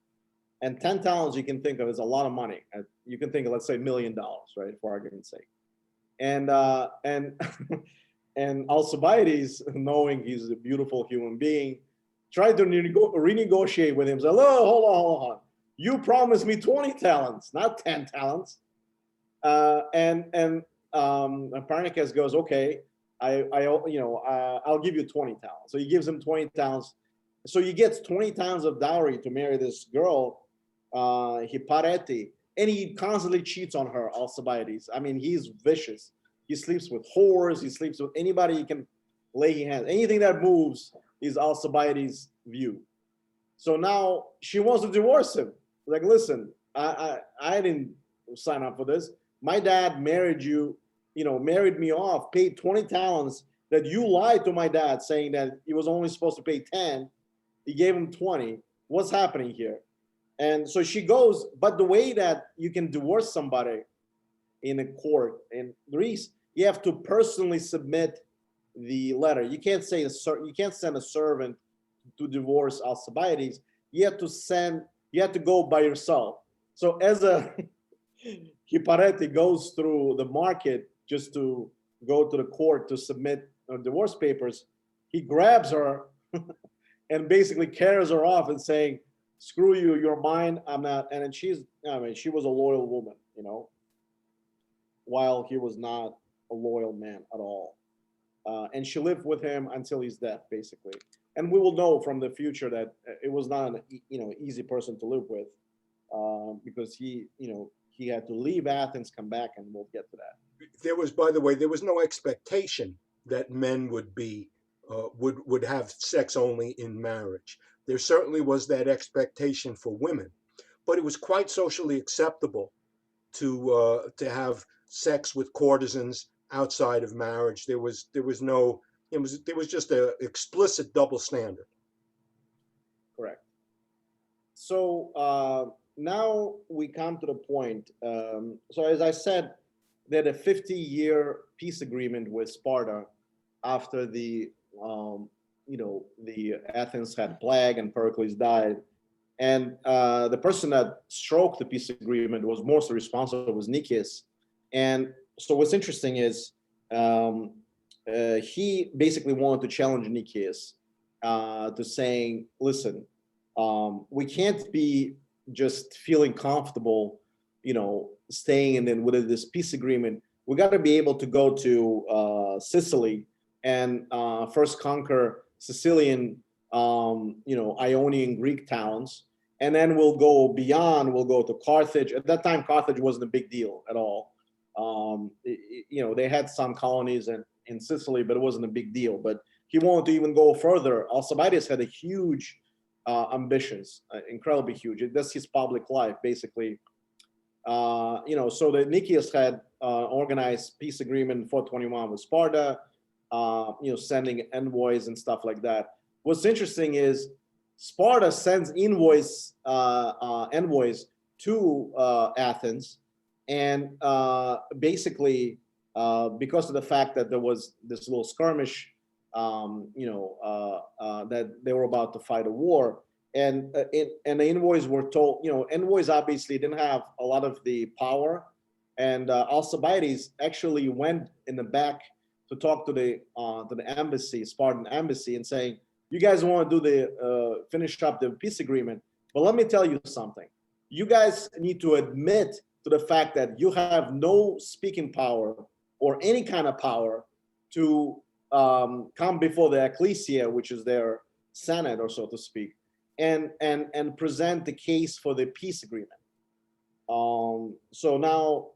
And 10 talents you can think of as a lot of money. You can think of, let's say, $1 million, right, for argument's sake. And and Alcibiades, knowing he's a beautiful human being, tried to renegotiate with him. Said, oh, hold on. You promised me 20 talents, not 10 talents. Hipparchus goes, okay, I'll give you 20 talents. So he gives him 20 talents. So he gets 20 talents of dowry to marry this girl, Hipparete, and he constantly cheats on her, Alcibiades. I mean, he's vicious. He sleeps with whores. He sleeps with anybody he can lay his hands. Anything that moves is Alcibiades' view. So now she wants to divorce him. Like, listen, I didn't sign up for this. My dad married you, married me off, paid 20 talents that you lied to my dad saying that he was only supposed to pay 10. He gave him 20. What's happening here? And so she goes, but the way that you can divorce somebody in a court in Greece, you have to personally submit the letter. You can't send a servant to divorce Alcibiades. You have to go by yourself. So as a Hipparete goes through the market just to go to the court to submit divorce papers, he grabs her and basically carries her off and saying, screw you, you're mine, I'm not. And then she was a loyal woman, while he was not a loyal man at all. And she lived with him until his death, basically. And we will know from the future that it was not an easy person to live with, because he had to leave Athens, come back, and we'll get to that. There was, by the way, there was no expectation that men would be would have sex only in marriage. There certainly was that expectation for women, but it was quite socially acceptable to have sex with courtesans outside of marriage. There was just an explicit double standard. Correct. So now we come to the point. So as I said, they had a 50-year peace agreement with Sparta after the Athens had plague and Pericles died. And the person that stroked the peace agreement was mostly responsible was Nicias. And so what's interesting is he basically wanted to challenge Nicias to saying, listen, we can't be just feeling comfortable, staying and then with this peace agreement. We got to be able to go to Sicily and first conquer Sicilian, Ionian Greek towns. And then we'll go beyond, we'll go to Carthage. At that time, Carthage wasn't a big deal at all. They had some colonies in Sicily, but it wasn't a big deal. But he wanted to even go further. Alcibiades had a huge ambitions, incredibly huge. That's his public life, basically. So the Nicias had organized peace agreement in 421 with Sparta, sending envoys and stuff like that. What's interesting is Sparta sends envoys to Athens, and basically because of the fact that there was this little skirmish, that they were about to fight a war, and the envoys were told, envoys obviously didn't have a lot of the power, and Alcibiades actually went in the back to talk to the embassy, Spartan embassy, and saying, you guys want to do finish up the peace agreement, but let me tell you something. You guys need to admit to the fact that you have no speaking power or any kind of power to come before the ecclesia, which is their senate, or so to speak, and present the case for the peace agreement. So now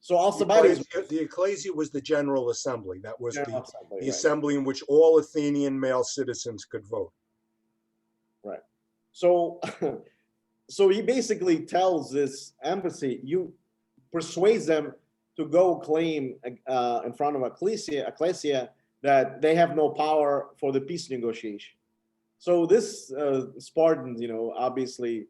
So Alcibiades, The ecclesia was the General Assembly. That was General Assembly, the right, assembly in which all Athenian male citizens could vote. right. So, so he basically tells this embassy, you persuades them to go claim in front of ecclesia that they have no power for the peace negotiation. So this Spartans, obviously,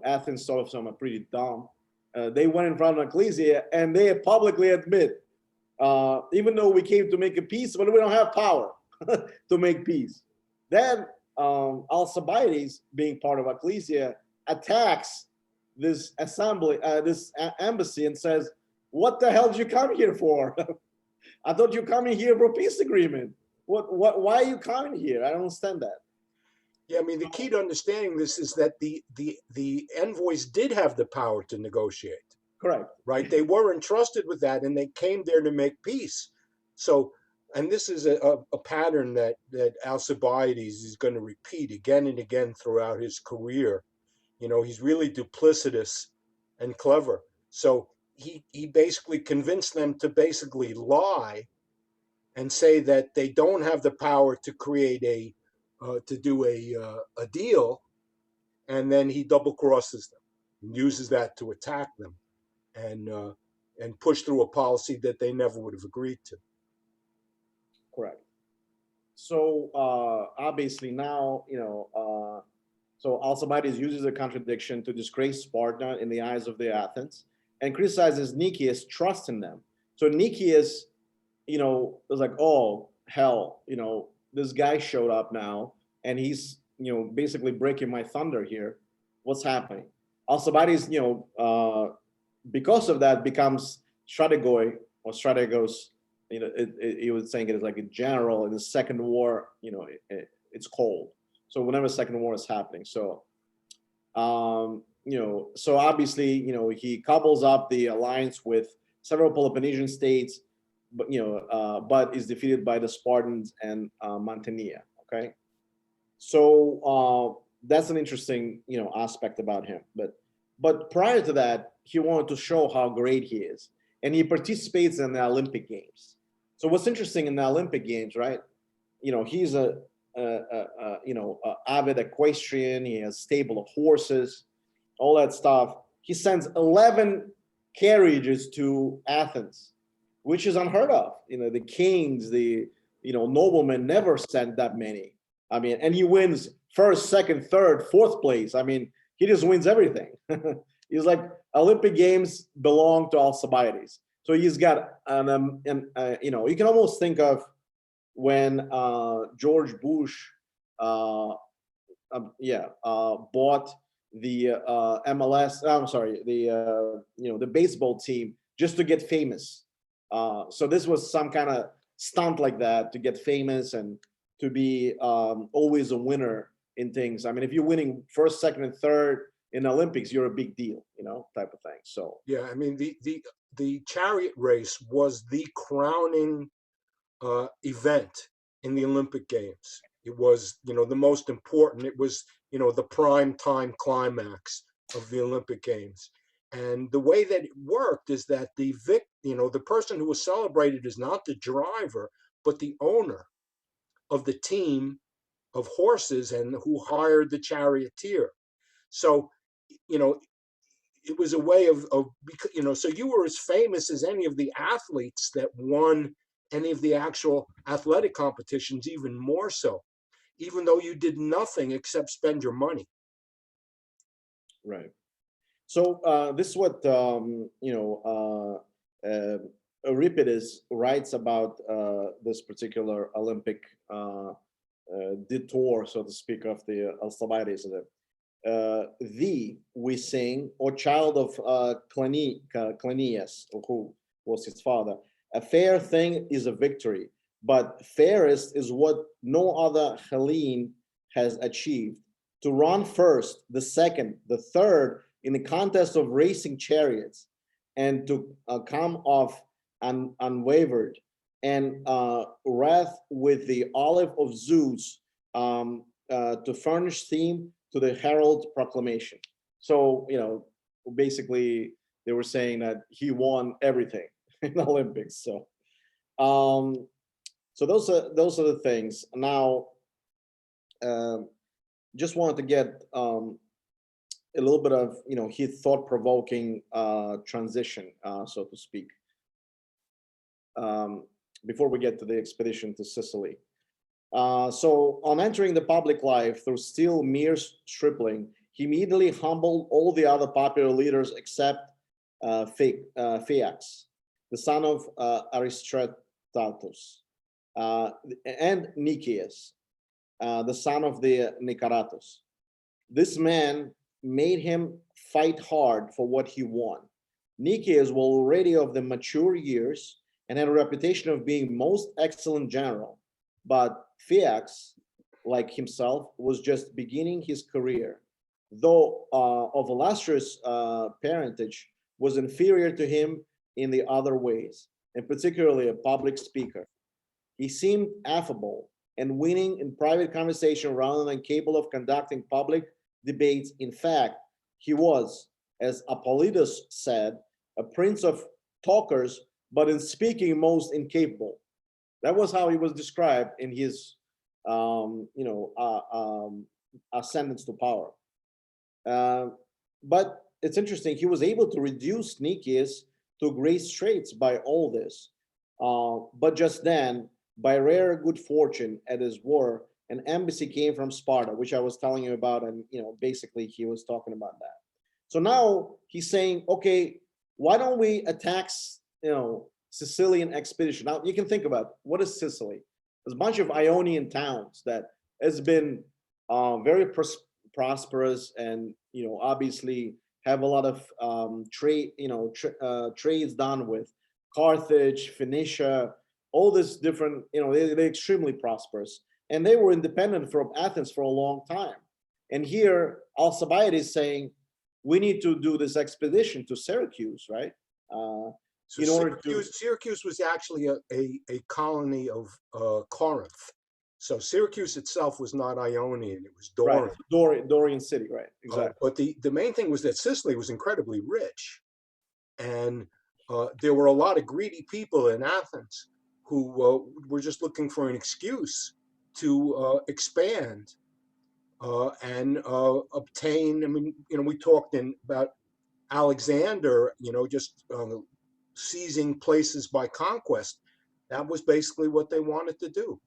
Athens thought of some are pretty dumb. They went in front of ecclesia and they publicly admit, even though we came to make a peace, but we don't have power to make peace. Then Alcibiades, being part of ecclesia, attacks this assembly, this embassy, and says, "What the hell did you come here for? I thought you coming here for a peace agreement. Why are you coming here? I don't understand that." Yeah, I mean, the key to understanding this is that the envoys did have the power to negotiate. Correct. Right? They were entrusted with that, and they came there to make peace. So, and this is a pattern that Alcibiades is going to repeat again and again throughout his career. He's really duplicitous and clever. So he basically convinced them to basically lie and say that they don't have the power to create to do a deal, and then he double crosses them and uses that to attack them and push through a policy that they never would have agreed to. Correct. So obviously now, so Alcibiades uses a contradiction to disgrace Sparta in the eyes of the Athens and criticizes Nicias' trust in them. So Nicias, was like, oh, hell, this guy showed up now and he's, basically breaking my thunder here. What's happening? Alcibiades, because of that becomes strategoi or strategos. He was saying it is like a general in the second war, it's cold. So whenever second war is happening. So, so obviously, he cobbles up the alliance with several Peloponnesian states, but is defeated by the Spartans and Mantinea. Okay. So that's an interesting, aspect about him. But prior to that, he wanted to show how great he is, and he participates in the Olympic Games. So what's interesting in the Olympic Games, right? He's a avid equestrian. He has a stable of horses, all that stuff. He sends 11 carriages to Athens, which is unheard of. The kings, the noblemen never sent that many. I mean, and he wins first, second, third, fourth place. I mean, he just wins everything. He's like, Olympic Games belong to Alcibiades. So he's got you can almost think of when George Bush, bought the MLS. I'm sorry, the baseball team just to get famous. So this was some kind of stunt like that to get famous and to be always a winner in things. I mean, if you're winning first, second, and third in Olympics, you're a big deal, type of thing. So yeah, I mean, the chariot race was the crowning event in the Olympic Games. It was, the most important. It was, the prime time climax of the Olympic Games. And the way that it worked is that the person who was celebrated is not the driver, but the owner of the team of horses and who hired the charioteer. So, it was a way of so you were as famous as any of the athletes that won any of the actual athletic competitions, even more so, even though you did nothing except spend your money. right. So this is what Euripides writes about this particular Olympic detour, so to speak, of the Alcibiades. Thee, we sing, O child of Cleinias, who was his father, a fair thing is a victory, but fairest is what no other Hellene has achieved. To run first, the second, the third in the contest of racing chariots, and to come off unwavered, and wrath with the olive of Zeus to furnish theme to the herald proclamation. So, basically, they were saying that he won everything in the Olympics. So, so those are the things. Now, just wanted to get a little bit of his thought-provoking transition, so to speak, before we get to the expedition to Sicily. So on entering the public life through still mere stripling, he immediately humbled all the other popular leaders except Phaeax, the son of Aristostratus, and Nicias, the son of the Nicaratus. This man made him fight hard for what he won. Nicias was already of the mature years and had a reputation of being most excellent general, but Phaeax, like himself, was just beginning his career, though of illustrious parentage, was inferior to him in the other ways, and particularly a public speaker. He seemed affable and winning in private conversation rather than capable of conducting public debates. In fact, he was, as Apollidas said, a prince of talkers, but in speaking most incapable. That was how he was described in his ascendance to power. But it's interesting, he was able to reduce Nicias to great straits by all this. But just then, by rare good fortune at his war, an embassy came from Sparta, which I was telling you about, and basically he was talking about that. So now he's saying, okay, why don't we attack Sicilian expedition? Now you can think about, what is Sicily? There's a bunch of Ionian towns that has been very prosperous, and obviously have a lot of trade, trades done with Carthage, Phoenicia, all this different, they're extremely prosperous, and they were independent from Athens for a long time. And here Alcibiades is saying, we need to do this expedition to Syracuse, right? So in order Syracuse was actually a colony of Corinth. So Syracuse itself was not Ionian, it was Dorian. Right. Dorian city, right, exactly. But the main thing was that Sicily was incredibly rich. And there were a lot of greedy people in Athens who were just looking for an excuse to expand and obtain. I mean, we talked about Alexander, just seizing places by conquest. That was basically what they wanted to do.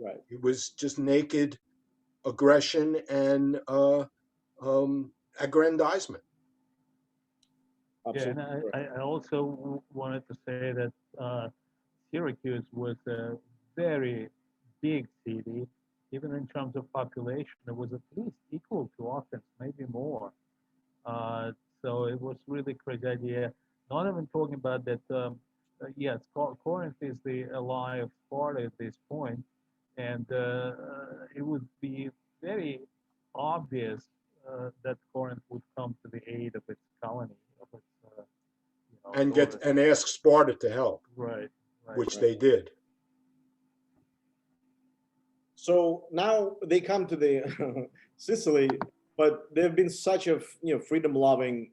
Right. It was just naked aggression and aggrandizement. Absolutely. Yeah, and I also wanted to say that Syracuse was a very big city, even in terms of population. It was at least equal to Athens, maybe more. So it was really crazy idea. Not even talking about that. Yes, Corinth is the ally of Sparta at this point, and it would be very obvious that Corinth would come to the aid of its colony, of its, And ask Sparta to help, right, which they did. So now they come to the Sicily, but they've been such a freedom-loving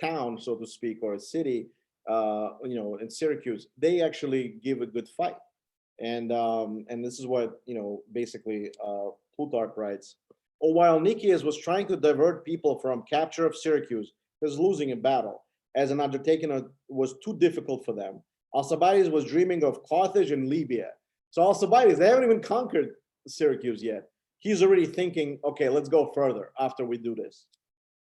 town, so to speak, or a city, in Syracuse. They actually give a good fight, and this is what basically Plutarch writes. Oh, while Nicias was trying to divert people from capture of Syracuse, he was losing a battle, as an undertaking was too difficult for them. Alcibiades was dreaming of Carthage and Libya. So Alcibiades, they haven't even conquered Syracuse yet. He's already thinking, okay, let's go further after we do this.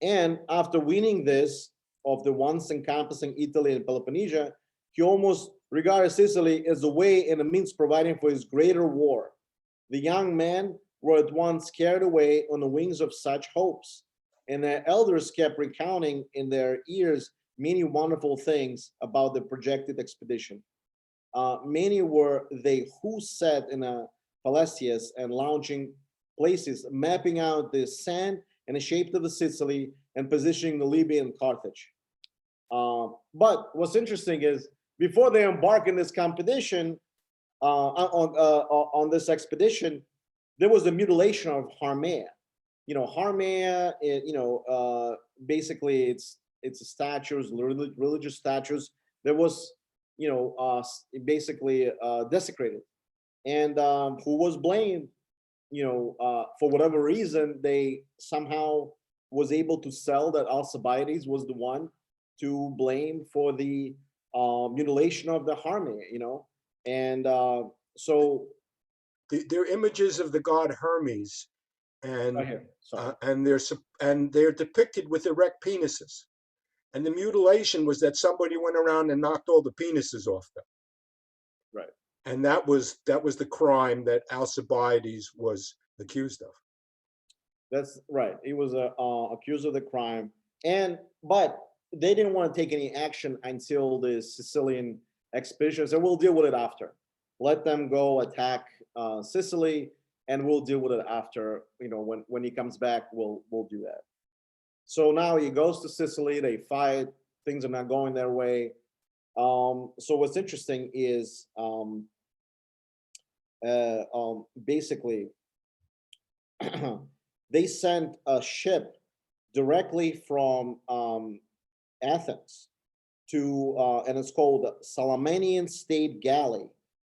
And after winning this of the once encompassing Italy and Peloponnnesia, he almost regarded Sicily as a way and a means providing for his greater war. The young men were at once carried away on the wings of such hopes, and their elders kept recounting in their ears many wonderful things about the projected expedition. Many were they who sat in a palacios and lounging places, mapping out the sand and the shape of the Sicily and positioning the Libya and Carthage. But what's interesting is, before they embark in this competition, on this expedition, there was the mutilation of Harmea. Harmea, basically its statues, religious statues, that was, basically desecrated, and who was blamed, for whatever reason, they somehow was able to sell that Alcibiades was the one to blame for the mutilation of the army, and so They're images of the god Hermes, and right here, sorry. and they're depicted with erect penises. And the mutilation was that somebody went around and knocked all the penises off them. Right. And that was the crime that Alcibiades was accused of. That's right. He was accused of the crime, but they didn't want to take any action until the Sicilian expedition. So we'll deal with it after. Let them go attack Sicily, and we'll deal with it after. When he comes back, we'll do that. So now he goes to Sicily. They fight. Things are not going their way. So what's interesting is basically they sent a ship directly from Athens to, and it's called Salamanian State Galley,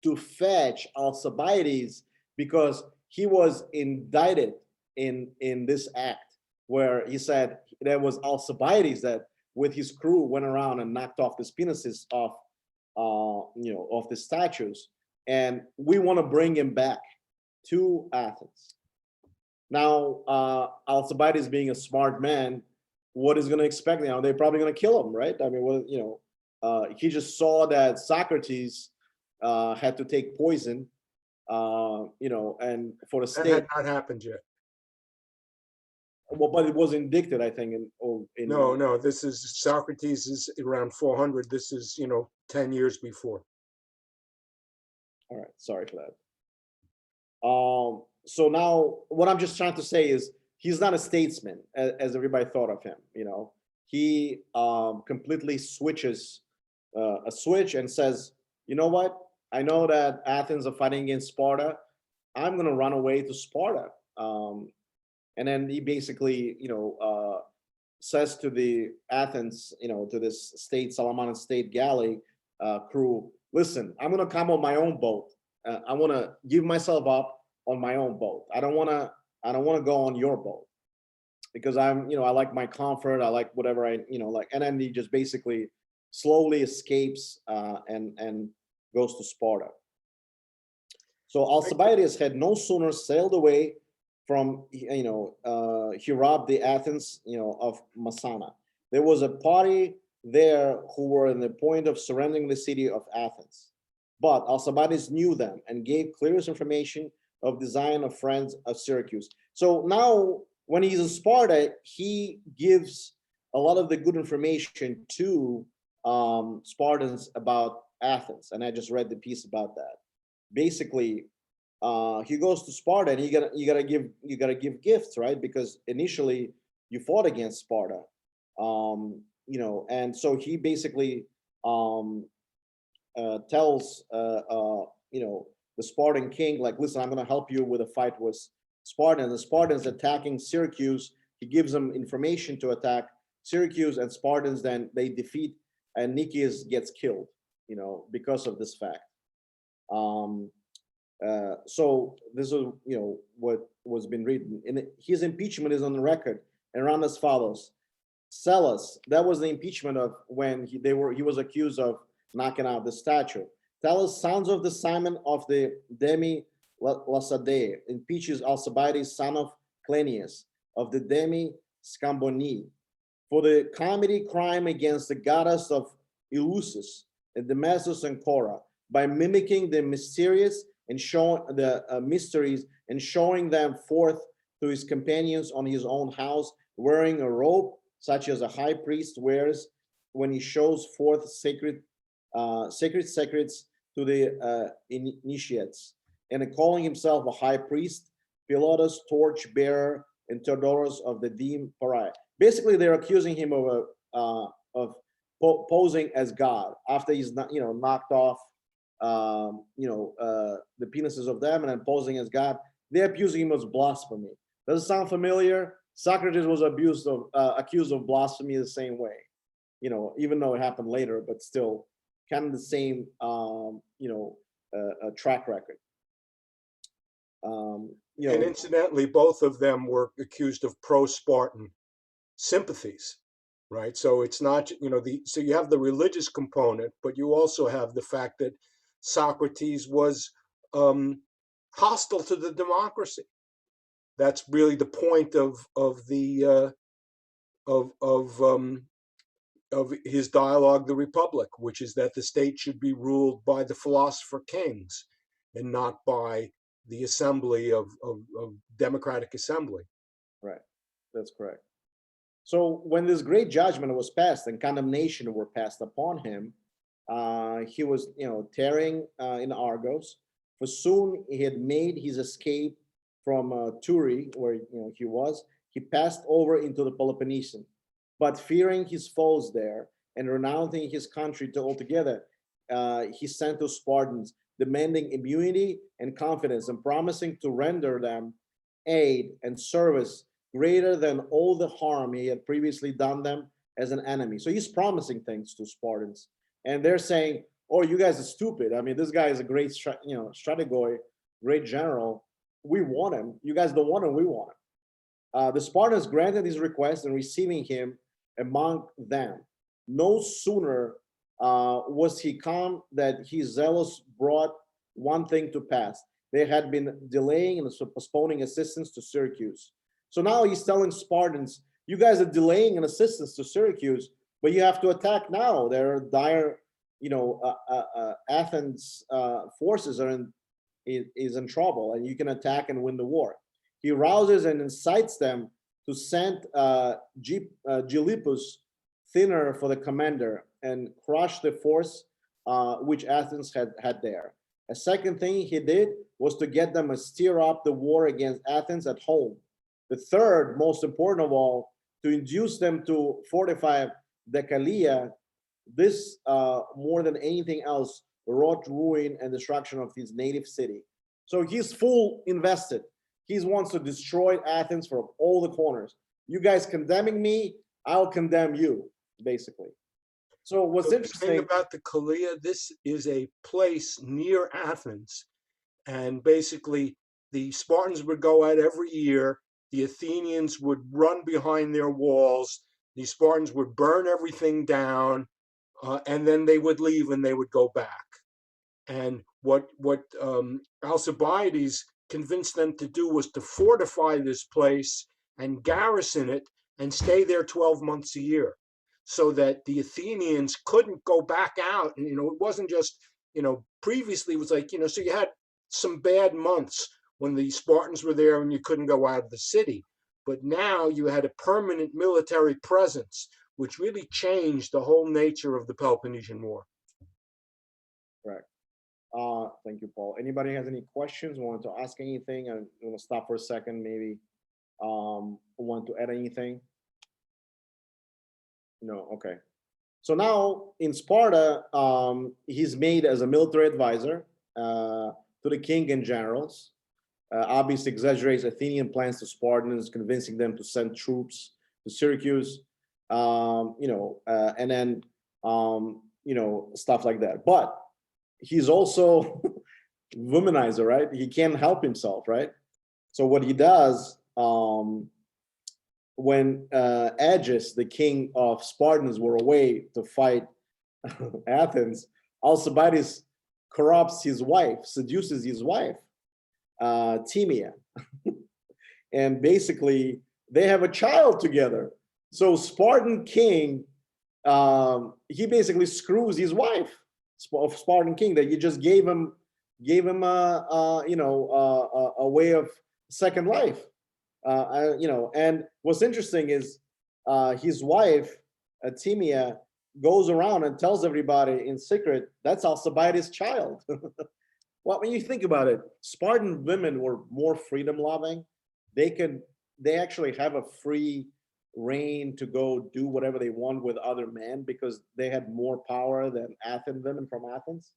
to fetch Alcibiades, because he was indicted in this act, where he said there was Alcibiades that with his crew went around and knocked off the penises of of the statues, and we want to bring him back to Athens. Now, Alcibiades, being a smart man, what is going to expect now? They're probably going to kill him, right? I mean, he just saw that Socrates had to take poison, and for the That state. had not happened yet. Well, but it was indicted, I think, in No, this is Socrates is around 400. This is 10 years before. All right, sorry for that. So now what I'm just trying to say is he's not a statesman as everybody thought of him. He completely switches a switch and says, you know what? I know that Athens are fighting against Sparta. I'm going to run away to Sparta. And then he basically, says to the Athens, to this Salamanian State Galley crew, listen, I'm going to come on my own boat. I want to give myself up on my own boat. I don't want to go on your boat, because I like my comfort. I like whatever I, like, and then he just basically slowly escapes and goes to Sparta. So Alcibiades had no sooner sailed away from, he robbed the Athens, of Masana. There was a party there who were in the point of surrendering the city of Athens. But Alcibiades knew them and gave clearest information of design of friends of Syracuse. So now when he's in Sparta, he gives a lot of the good information to Spartans about Athens. And I just read the piece about that. Basically, he goes to Sparta, and you gotta give gifts, right? Because initially you fought against Sparta, and so he basically tells the Spartan king, like, listen, I'm gonna help you with a fight with Spartans. The Spartans attacking Syracuse. He gives them information to attack Syracuse, and Spartans then they defeat, and Nicias gets killed, because of this fact. So this is what was been written, and his impeachment is on the record and run as follows. Sellus, that was the impeachment of when he was accused of knocking out the statue. Tellus, sons of the Simon of the Demi Lassadae, impeaches Alcibiades, son of Cleinias, of the Demi Scamboni, for the comedy crime against the goddess of Eleusis, and Demesus and Cora, by mimicking the mysterious and showing the mysteries and showing them forth to his companions on his own house, wearing a robe such as a high priest wears when he shows forth sacred secrets to the initiates, and calling himself a high priest, Pilatus, torch bearer, and Theodorus of the Deme Pariah. Basically, they're accusing him of posing as God after he's knocked off the penises of them and then posing as God. They're accusing him of blasphemy. Does it sound familiar? Socrates was accused of blasphemy the same way. even though it happened later, but still kind of the same, track record. And incidentally, both of them were accused of pro-Spartan sympathies, right? So it's not, so you have the religious component, but you also have the fact that Socrates was hostile to the democracy. That's really the point of his dialogue, The Republic, which is that the state should be ruled by the philosopher kings and not by the assembly of democratic assembly. Right, that's correct. So when this great judgment was passed and condemnation were passed upon him, he was, tarrying in Argos. For soon he had made his escape from Turi, where he was. He passed over into the Peloponnesian, but fearing his foes there and renouncing his country altogether, he sent to Spartans, demanding immunity and confidence and promising to render them aid and service greater than all the harm he had previously done them as an enemy. So he's promising things to Spartans, and they're saying, "Oh, you guys are stupid. I mean, this guy is a great, strategoi, great general. We want him. You guys don't want him. We want him." The Spartans granted his request and receiving him among them. No sooner was he come that his zealous brought one thing to pass. They had been delaying and postponing assistance to Syracuse. So now he's telling Spartans, you guys are delaying an assistance to Syracuse, but you have to attack now. There are dire, Athens forces is in trouble, and you can attack and win the war. He rouses and incites them to send Gylippus thinner for the commander and crush the force which Athens had there. A second thing he did was to get them to stir up the war against Athens at home. The third, most important of all, to induce them to fortify Decalia. This, more than anything else, wrought ruin and destruction of his native city. So he's full invested. He wants to destroy Athens from all the corners. You guys condemning me, I'll condemn you, basically. So what's interesting The thing about the Calia, this is a place near Athens, and basically the Spartans would go out every year. The Athenians would run behind their walls. The Spartans would burn everything down, and then they would leave and they would go back. And what Alcibiades convinced them to do was to fortify this place and garrison it and stay there 12 months a year, so that the Athenians couldn't go back out. And, it wasn't just, previously it was like, so you had some bad months when the Spartans were there and you couldn't go out of the city. But now you had a permanent military presence, which really changed the whole nature of the Peloponnesian War. Correct. Thank you, Paul. Anybody has any questions? Want to ask anything? I'm going to stop for a second, maybe. Want to add anything? No, okay. So now in Sparta, he's made as a military advisor to the king and generals. Obviously exaggerates Athenian plans to Spartans, convincing them to send troops to Syracuse, and then, stuff like that. But he's also womanizer, right? He can't help himself, right? So what he does, when Agis, the king of Spartans, were away to fight Athens, Alcibiades corrupts his wife, seduces his wife, Timea, and basically they have a child together. So Spartan king, he basically screws his wife of Spartan king, that you just gave him a way of second life. And what's interesting is his wife, Timea, goes around and tells everybody in secret that's Alcibiades' child. Well, when you think about it, Spartan women were more freedom loving. They actually have a free reign to go do whatever they want with other men because they had more power than women from Athens.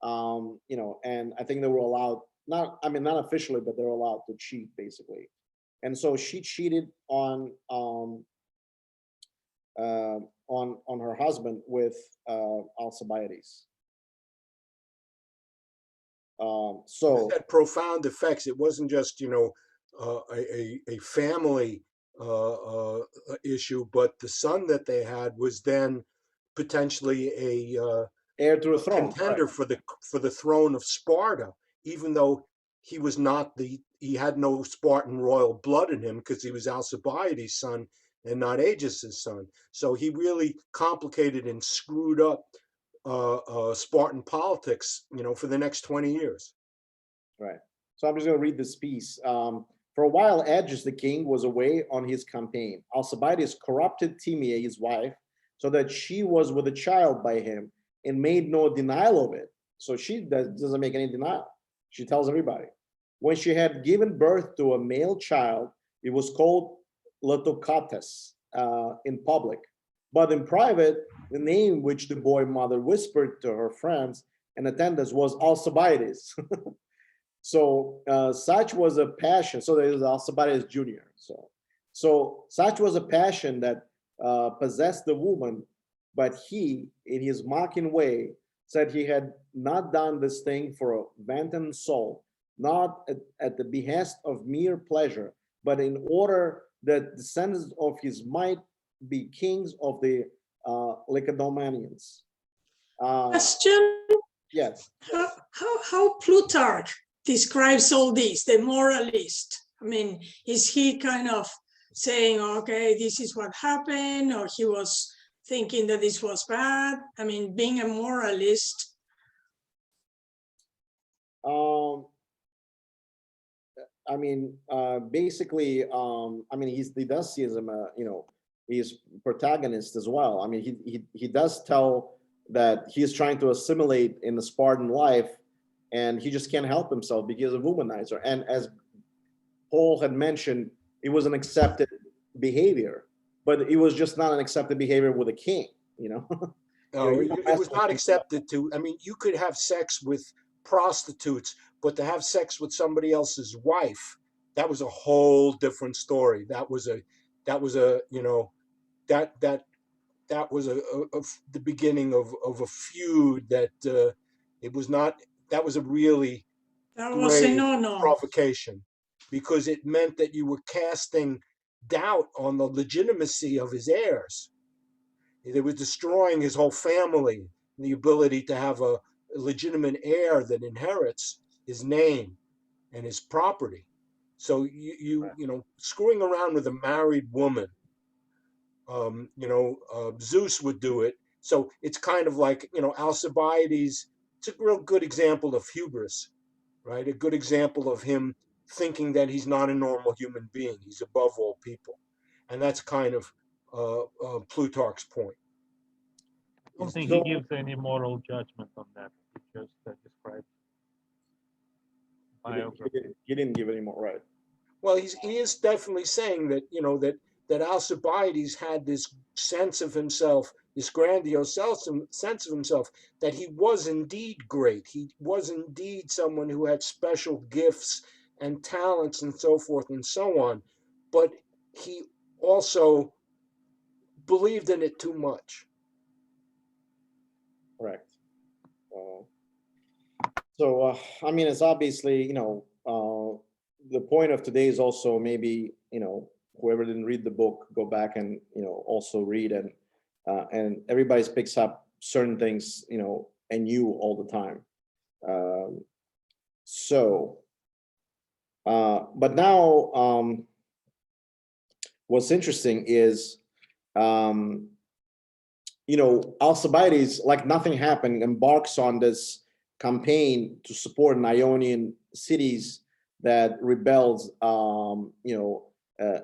And I think they were allowed, not officially, but they were allowed to cheat basically. And so she cheated on on her husband with Alcibiades. So It had profound effects. It wasn't just, you know, a family issue, but the son that they had was then potentially a heir to the throne, contender for the throne of Sparta, even though he was not he had no Spartan royal blood in him because he was Alcibiades' son and not Agis' son. So he really complicated and screwed up Spartan politics, you know, for the next 20 years. Right. So I'm just going to read this piece. For a while, Agis the king was away on his campaign. Alcibiades corrupted Timea, his wife, so that she was with a child by him and made no denial of it. So she doesn't make any denial. She tells everybody. When she had given birth to a male child, it was called Letocates in public. But in private, the name which the boy mother whispered to her friends and attendants was Alcibiades. So such was a passion. So there is Alcibiades Jr. So such was a passion that possessed the woman, but he, in his mocking way, said he had not done this thing for a wanton soul, not at the behest of mere pleasure, but in order that descendants of his might be kings of the Lacedaemonians. Question: Yes. how Plutarch describes all this, the moralist? I mean, is he kind of saying, okay, this is what happened, or he was thinking that this was bad? I mean, being a moralist. I mean, basically, I mean, he does see him, you know, he's protagonist as well. I mean, he does tell that he's trying to assimilate in the Spartan life, and he just can't help himself because of womanizer. And as Paul had mentioned, it was an accepted behavior, but it was just not an accepted behavior with a king, you know. No, it was not accepted to. I mean, you could have sex with prostitutes, but to have sex with somebody else's wife, that was a whole different story. That was a, you know, that was the beginning of a feud that it was not. That was a really That was a grave no-no. provocation, because it meant that you were casting doubt on the legitimacy of his heirs. They were destroying his whole family, the ability to have a legitimate heir that inherits his name and his property. So you know, screwing around with a married woman, you know, Zeus would do it. So it's kind of like, you know, Alcibiades. It's a real good example of hubris, right? A good example of him thinking that he's not a normal human being. He's above all people, and that's kind of Plutarch's point. I don't think So- he gives any moral judgment on that. He just describes biography. He didn't give any more, right? Well, he is definitely saying that, you know, that Alcibiades had this sense of himself, this grandiose sense of himself, that he was indeed great. He was indeed someone who had special gifts and talents and so forth and so on. But he also believed in it too much. Correct. So I mean, it's obviously, you know, the point of today is also maybe, you know, whoever didn't read the book, go back and, you know, also read, and everybody picks up certain things, you know, anew all the time. But now, what's interesting is, you know, Alcibiades, like nothing happened, embarks on this campaign to support an Ionian cities that rebels, you know,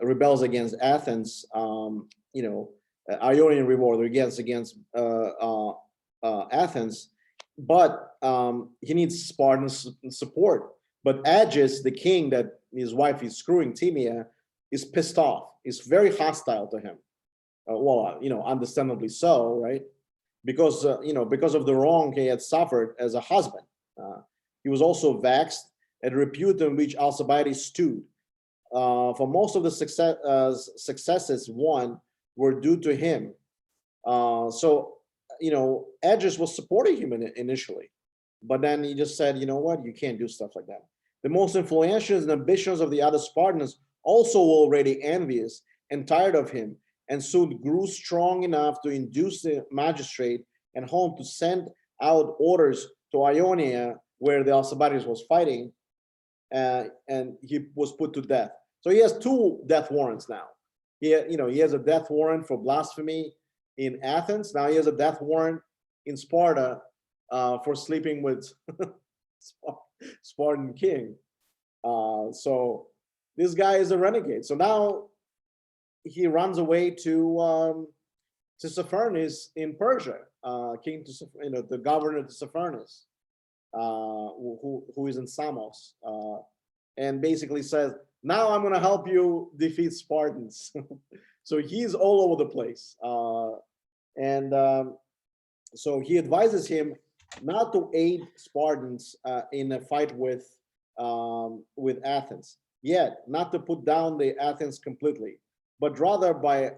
rebels against Athens, you know, Ionian revolt against Athens, but he needs Spartan support. But Agis, the king that his wife is screwing, Timea, is pissed off. He's very hostile to him. Well, you know, understandably so, right? Because you know, because of the wrong he had suffered as a husband. He was also vexed at the repute in which Alcibiades stood. For most of the successes won were due to him. So, you know, Agis was supporting him initially, but then he just said, you know what, you can't do stuff like that. The most influential and ambitious of the other Spartans also were already envious and tired of him, and soon grew strong enough to induce the magistrate and home to send out orders to Ionia, where the Alcibiades was fighting, and he was put to death. So he has 2 death warrants now. He has a death warrant for blasphemy in Athens. Now he has a death warrant in Sparta for sleeping with Spartan king. So this guy is a renegade. So now he runs away to Tissaphernes in Persia, king to the governor Tissaphernes, who is in Samos, and basically says, now I'm going to help you defeat Spartans. So he's all over the place, and so he advises him not to aid Spartans in a fight with Athens, yet not to put down the Athens completely, but rather by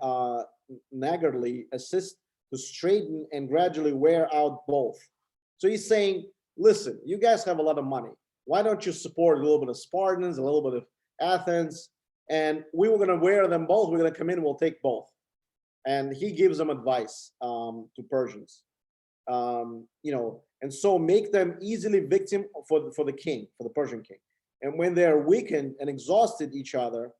niggardly assist to straighten and gradually wear out both. So he's saying, listen, you guys have a lot of money. Why don't you support a little bit of Spartans, a little bit of Athens, and we were going to wear them both. We're going to come in, we'll take both. And he gives them advice to Persians, and so make them easily victim for the king, for the Persian king. And when they are weakened and exhausted each other,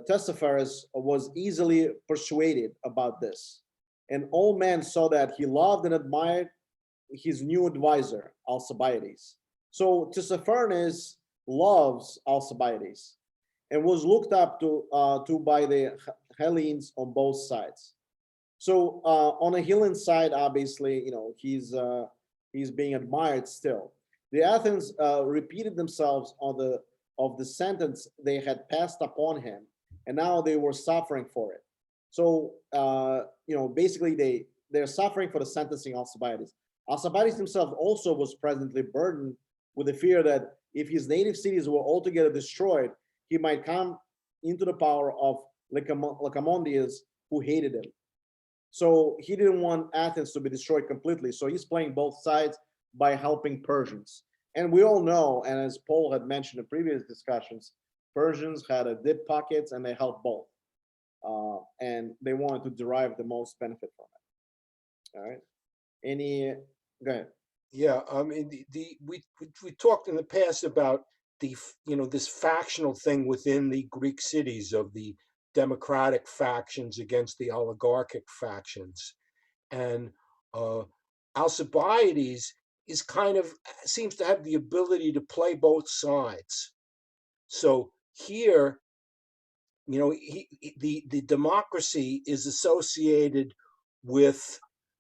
Tessiphorus was easily persuaded about this. And all men saw that he loved and admired his new advisor, Alcibiades. So Tissaphernes loves Alcibiades and was looked up to by the Hellenes on both sides. So on the Hellene side, obviously, he's being admired still. The Athens repeated themselves of the sentence they had passed upon him, and now they were suffering for it. So basically they're suffering for the sentencing of Alcibiades. Alcibiades himself also was presently burdened with the fear that if his native cities were altogether destroyed, he might come into the power of Lycomondians, who hated him. So he didn't want Athens to be destroyed completely. So he's playing both sides by helping Persians. And we all know, and as Paul had mentioned in previous discussions, Persians had a deep pockets and they helped both. And they wanted to derive the most benefit from it. All right. Go ahead. Yeah, I mean, we talked in the past about this factional thing within the Greek cities of the democratic factions against the oligarchic factions, and Alcibiades is seems to have the ability to play both sides. So here, the democracy is associated with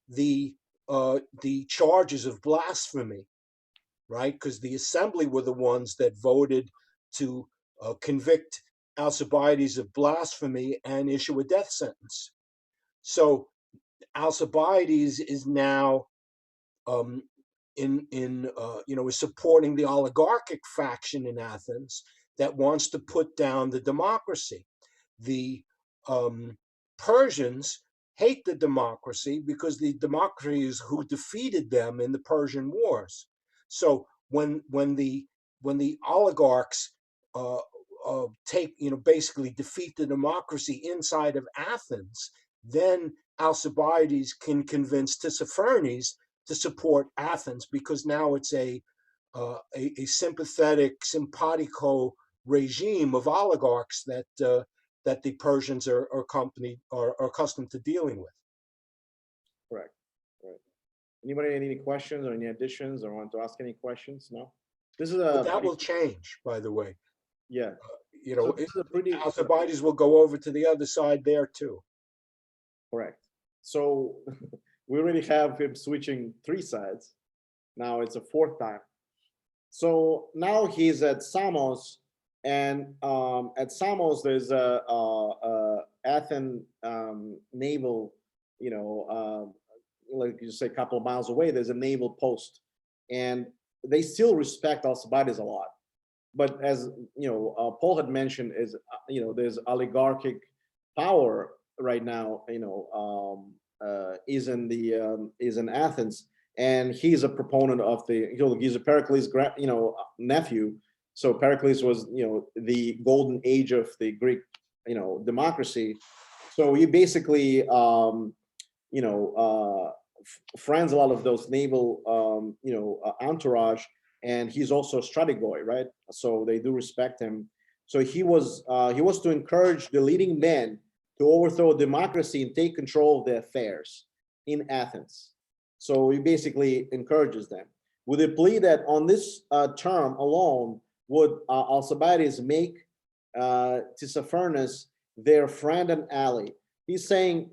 the charges of blasphemy, right? Because the assembly were the ones that voted to convict Alcibiades of blasphemy and issue a death sentence. So Alcibiades is now is supporting the oligarchic faction in Athens that wants to put down the democracy. The Persians hate the democracy because the democracy is who defeated them in the Persian wars. So when the oligarchs basically defeat the democracy inside of Athens, then Alcibiades can convince Tissaphernes to support Athens, because now it's a sympathetic, simpatico regime of oligarchs that the Persians are accustomed to dealing with. Correct. Right. Anybody any questions or any additions or want to ask any questions? No. This is that will change, by the way. Yeah. So Alcibiades will go over to the other side there too. Correct. So we already have him switching 3 sides. Now it's a 4th time. So now he's at Samos, and at Samos there's a Athens naval, like you say, a couple of miles away, there's a naval post, and they still respect Alcibiades a lot. but as Paul had mentioned, is there's oligarchic power right now. Is in Athens, and he's a proponent of he's a Pericles nephew. So Pericles was the golden age of the Greek democracy. So he basically friends a lot of those naval entourage, and he's also a strategoi, right? So they do respect him. So he was to encourage the leading men to overthrow democracy and take control of their affairs in Athens. So he basically encourages them with a plea that on this term alone would Alcibiades make Tissaphernes their friend and ally. He's saying,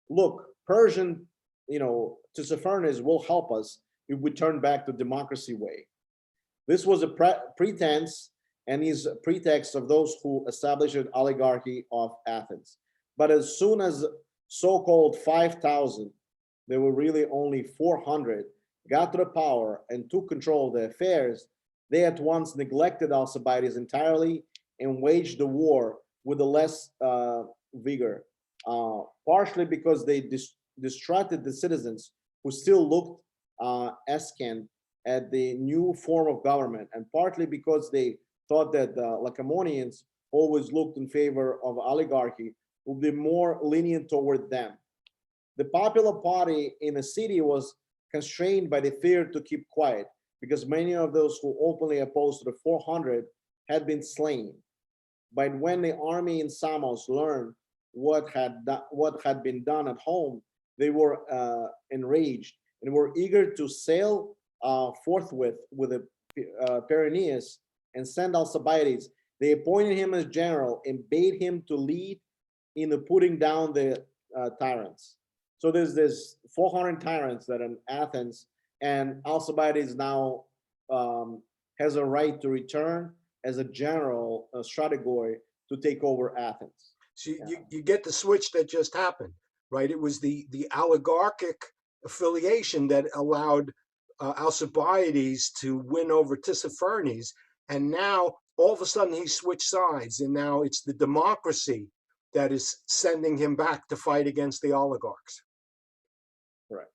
look, Persian, Tissaphernes will help us if we turn back to democracy way. This was a pretense and is a pretext of those who established an oligarchy of Athens. But as soon as so-called 5,000, there were really only 400, got to the power and took control of the affairs, they at once neglected Alcibiades entirely and waged the war with a less vigor, partially because they distracted the citizens who still looked askance at the new form of government, and partly because they thought that the Lacedaemonians always looked in favor of oligarchy, would be more lenient toward them. The popular party in the city was constrained by the fear to keep quiet, because many of those who openly opposed the 400 had been slain. But when the army in Samos learned what had been done at home, they were enraged and were eager to sail forthwith with the Pyrenees and send Alcibiades. They appointed him as general and bade him to lead in the putting down the tyrants. So there's this 400 tyrants that are in Athens, and Alcibiades now has a right to return as a general, a strategoi, to take over Athens. So you get the switch that just happened, right? It was the oligarchic affiliation that allowed Alcibiades to win over Tissaphernes, and now all of a sudden he switched sides, and now it's the democracy that is sending him back to fight against the oligarchs. Correct.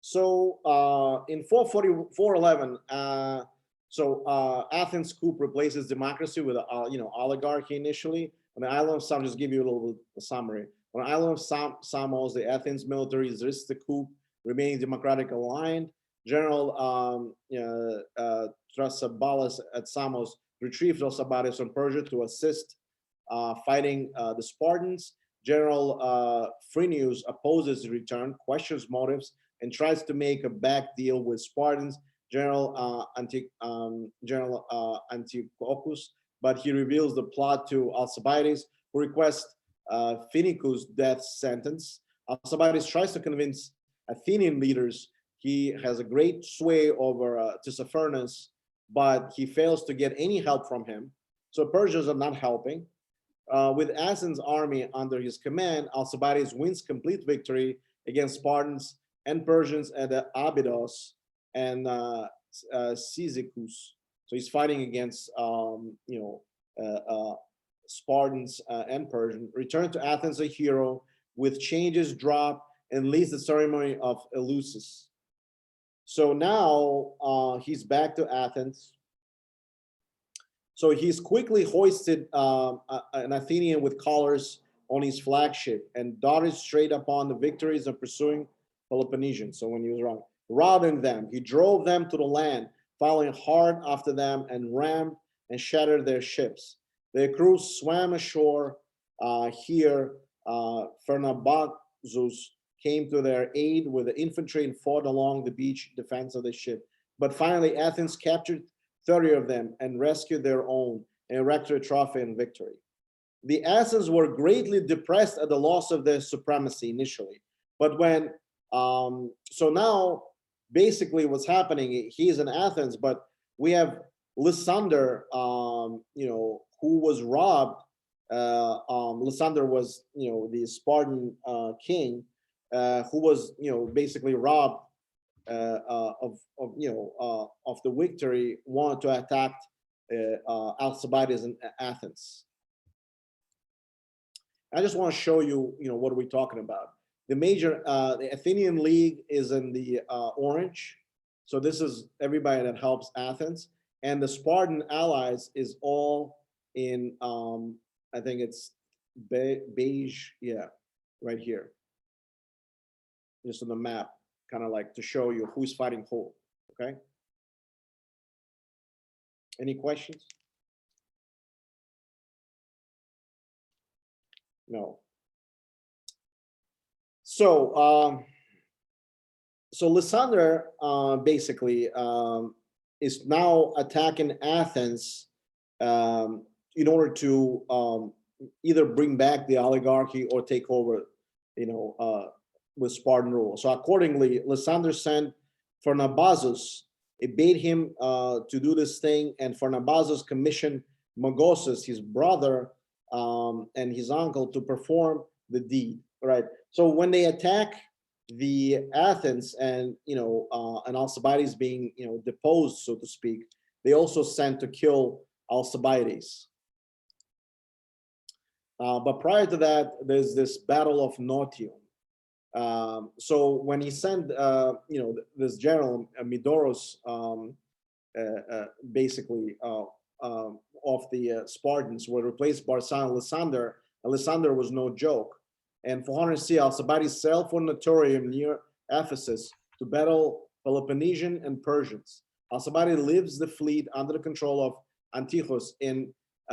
So in 411, Athens coup replaces democracy with oligarchy initially. On the island of Samos, just give you a little bit of summary. On the island of Samos, the Athens military resists the coup, remaining democratic aligned. General Thrasybalus at Samos retrieved Alcibiades from Persia to assist fighting the Spartans. General Phrynius opposes the return, questions motives, and tries to make a back deal with Spartans. General Antiochus, but he reveals the plot to Alcibiades, who requests Phrynius' death sentence. Alcibiades tries to convince Athenian leaders he has a great sway over Tissaphernes, but he fails to get any help from him. So Persians are not helping. With Athens' army under his command, Alcibiades wins complete victory against Spartans and Persians at Abydos and Cyzicus. So he's fighting against Spartans and Persians. Returned to Athens a hero, with changes dropped, and leads the ceremony of Eleusis. So now he's back to Athens. So he's quickly hoisted an Athenian with colors on his flagship and darted straight upon the victories of pursuing Peloponnesians. So when he was wrong, routing them, he drove them to the land, following hard after them, and rammed and shattered their ships. Their crews swam ashore. Here, Pharnabazus came to their aid with the infantry and fought along the beach defense of the ship. But finally, Athens captured 30 of them and rescued their own and erected a trophy and victory. The Athens were greatly depressed at the loss of their supremacy initially, but when so now basically what's happening, he's in Athens, but we have Lysander, who was robbed. Lysander was, the Spartan king, who was, basically robbed of the victory, wanted to attack Alcibiades in Athens. I just want to show you, what are we talking about? The major, the Athenian League is in the orange. So this is everybody that helps Athens. And the Spartan allies is all in, I think it's beige, yeah, right here. Just on the map, kind of like to show you who's fighting who, okay? Any questions? No. So, so Lysander basically is now attacking Athens in order to either bring back the oligarchy or take over, with Spartan rule. So accordingly, Lysander sent Pharnabazus. It bade him to do this thing, and Pharnabazus commissioned Magosus, his brother, and his uncle to perform the deed. Right. So when they attack the Athens and and Alcibiades being deposed, so to speak, they also sent to kill Alcibiades. But prior to that, there's this battle of Nautium. So when he sent this general Midoros basically of the Spartans were replaced by son Lysander. Lysander was no joke. And 400 Alcibiades sailed for Nautium near Ephesus to battle Peloponnesian and Persians. Alcibiades leaves the fleet under the control of Antiochus and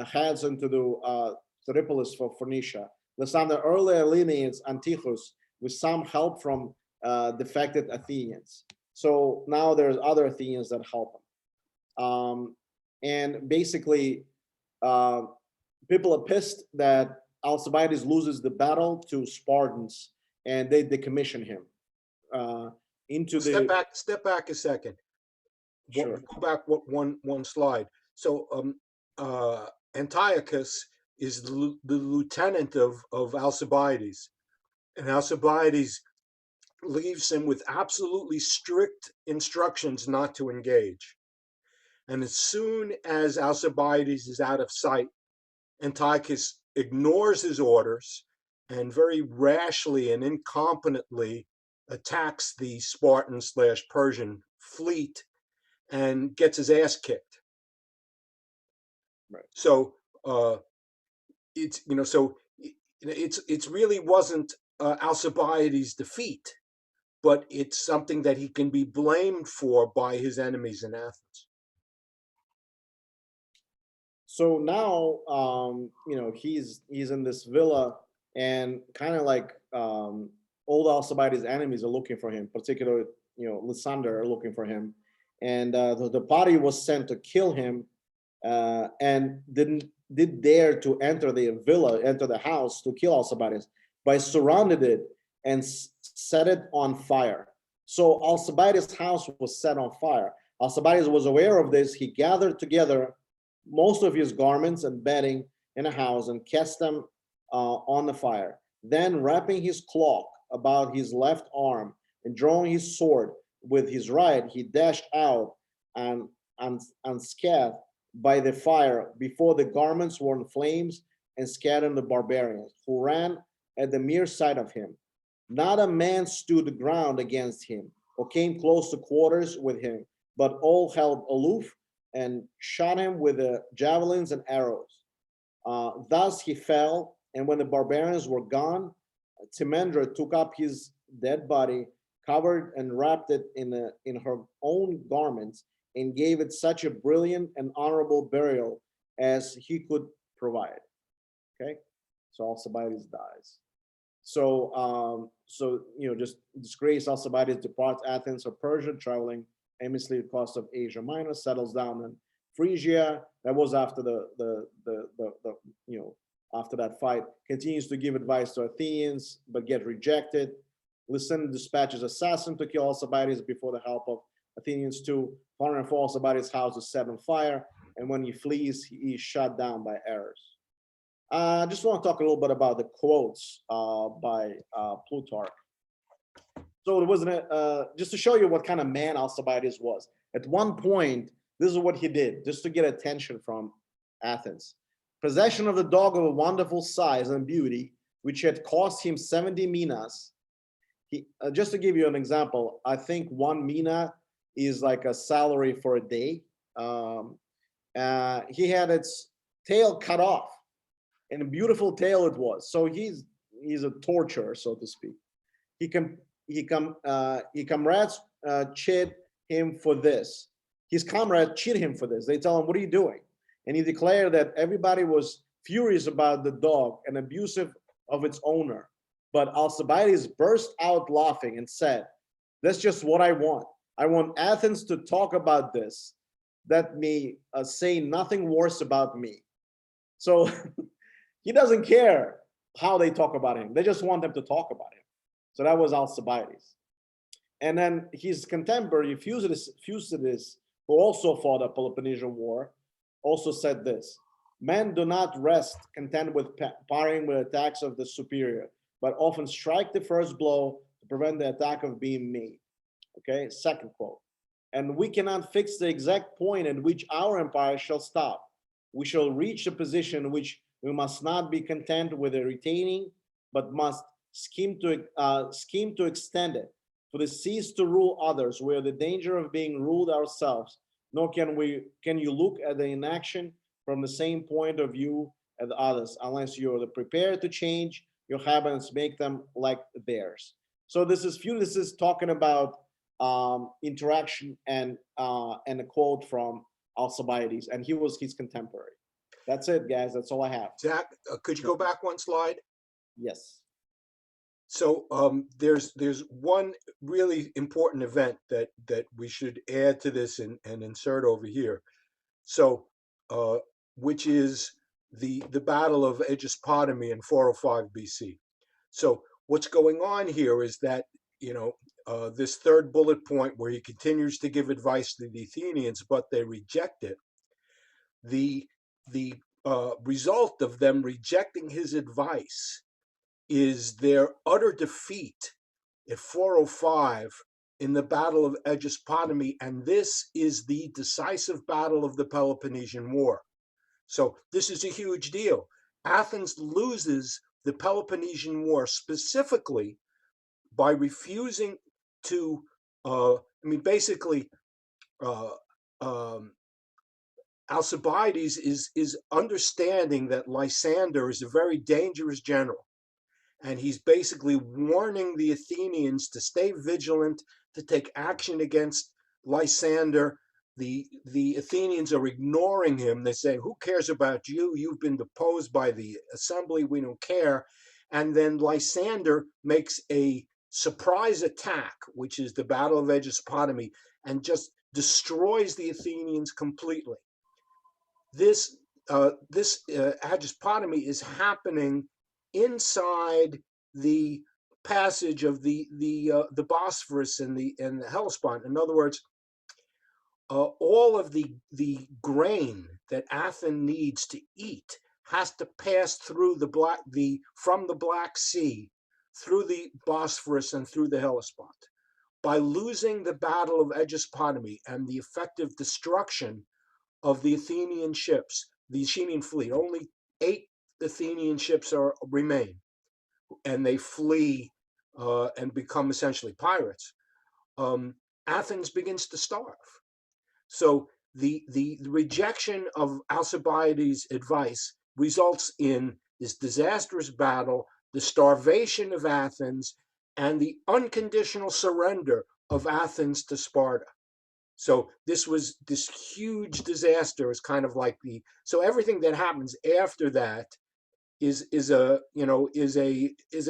heads into the Tripolis for Phoenicia. Lysander early alienates Antiochus with some help from defected Athenians. So now there's other Athenians that help him. And basically, people are pissed that Alcibiades loses the battle to Spartans, and they decommission him into Step back a second. Sure. Go back one slide. So Antiochus is the lieutenant of Alcibiades, and Alcibiades leaves him with absolutely strict instructions not to engage. And as soon as Alcibiades is out of sight, Antiochus ignores his orders and very rashly and incompetently attacks the Spartan/Persian fleet and gets his ass kicked. Right. So it's really wasn't Alcibiades' defeat, but it's something that he can be blamed for by his enemies in Athens. So now, he's in this villa, and kind of like all Alcibiades' enemies are looking for him, particularly, Lysander are looking for him. And the party was sent to kill him and did dare to enter the house to kill Alcibiades, but surrounded it and set it on fire. So Alcibiades' house was set on fire. Alcibiades was aware of this. He gathered together most of his garments and bedding in a house and cast them on the fire. Then, wrapping his cloak about his left arm and drawing his sword with his right, he dashed out and unscathed by the fire before the garments were in flames, and scattered the barbarians who ran at the mere sight of him. Not a man stood ground against him or came close to quarters with him, but all held aloof and shot him with javelins and arrows. Thus he fell, and when the barbarians were gone, Timandra took up his dead body, covered and wrapped it in her own garments, and gave it such a brilliant and honorable burial as he could provide. Okay, so Alcibiades dies. So, just disgrace Alcibiades departs Athens or Persia, traveling aimlessly across of Asia Minor, settles down in Phrygia. That was after after that fight. Continues to give advice to Athenians, but get rejected. Lysander dispatches assassin to kill Alcibiades before the help of Athenians too. 404 Alcibiades' house is set on fire, and when he flees, he is shot down by arrows. I just want to talk a little bit about the quotes by Plutarch. So it wasn't just to show you what kind of man Alcibiades was. At one point, This is what he did, just to get attention from Athens. Possession of the dog of a wonderful size and beauty, which had cost him 70 minas. He, just to give you an example, I think 1 mina is like a salary for a day. He had its tail cut off, and a beautiful tail it was. So he's a torturer, so to speak. Comrades chid him for this. His comrades cheat him for this. They tell him, "What are you doing?" And he declared that everybody was furious about the dog and abusive of its owner. But Alcibiades burst out laughing and said, "That's just what I want. I want Athens to talk about this, that may say nothing worse about me." So he doesn't care how they talk about him. They just want them to talk about him. So that was Alcibiades. And then his contemporary Thucydides, who also fought the Peloponnesian War, also said this: "Men do not rest content with parrying with attacks of the superior, but often strike the first blow to prevent the attack of being made." Okay, second quote. "And we cannot fix the exact point at which our empire shall stop. We shall reach a position in which we must not be content with retaining, but must scheme to extend it. For the cease to rule others, we are the danger of being ruled ourselves, nor can you look at the inaction from the same point of view as others, unless you are prepared to change your habits, make them like theirs." So this is talking about interaction and a quote from Alcibiades, and he was his contemporary. That's it, guys. That's all I have. Zach, could you go back one slide? Yes. So there's one really important event that we should add to this and insert over here. So which is the Battle of Aegispotami in 405 BC. So what's going on here is that, you know, this third bullet point where he continues to give advice to the Athenians, but they reject it. The result of them rejecting his advice is their utter defeat at 405 in the Battle of Aegispotami, and this is the decisive battle of the Peloponnesian War. So this is a huge deal. Athens loses the Peloponnesian War specifically by refusing to, basically, Alcibiades is understanding that Lysander is a very dangerous general. And he's basically warning the Athenians to stay vigilant, to take action against Lysander. The Athenians are ignoring him. They say, "Who cares about you? You've been deposed by the assembly. We don't care." And then Lysander makes a surprise attack, which is the Battle of Aegispotami, and just destroys the Athenians completely. This Aegispotami is happening inside the passage of the Bosphorus and the Hellespont. In other words, all of the grain that Athens needs to eat has to pass through from the Black Sea, through the Bosphorus and through the Hellespont. By losing the Battle of Aegispotami and the effective destruction of the Athenian ships, the Athenian fleet, only 8 Athenian ships remain, and they flee and become essentially pirates. Athens begins to starve. So the rejection of Alcibiades' advice results in this disastrous battle, the starvation of Athens, and the unconditional surrender of Athens to Sparta. So this huge disaster is kind of like so everything that happens after that is an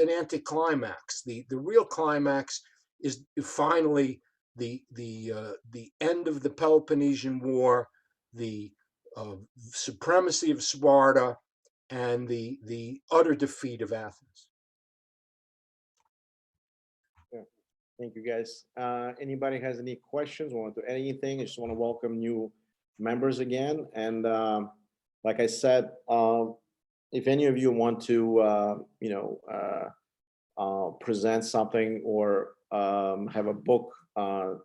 anticlimax. The real climax is finally the end of the Peloponnesian War, the supremacy of Sparta, and the utter defeat of Athens. Thank you, guys. Anybody has any questions, want to add anything? I just want to welcome new members again. And like I said, if any of you want to, present something or have a book,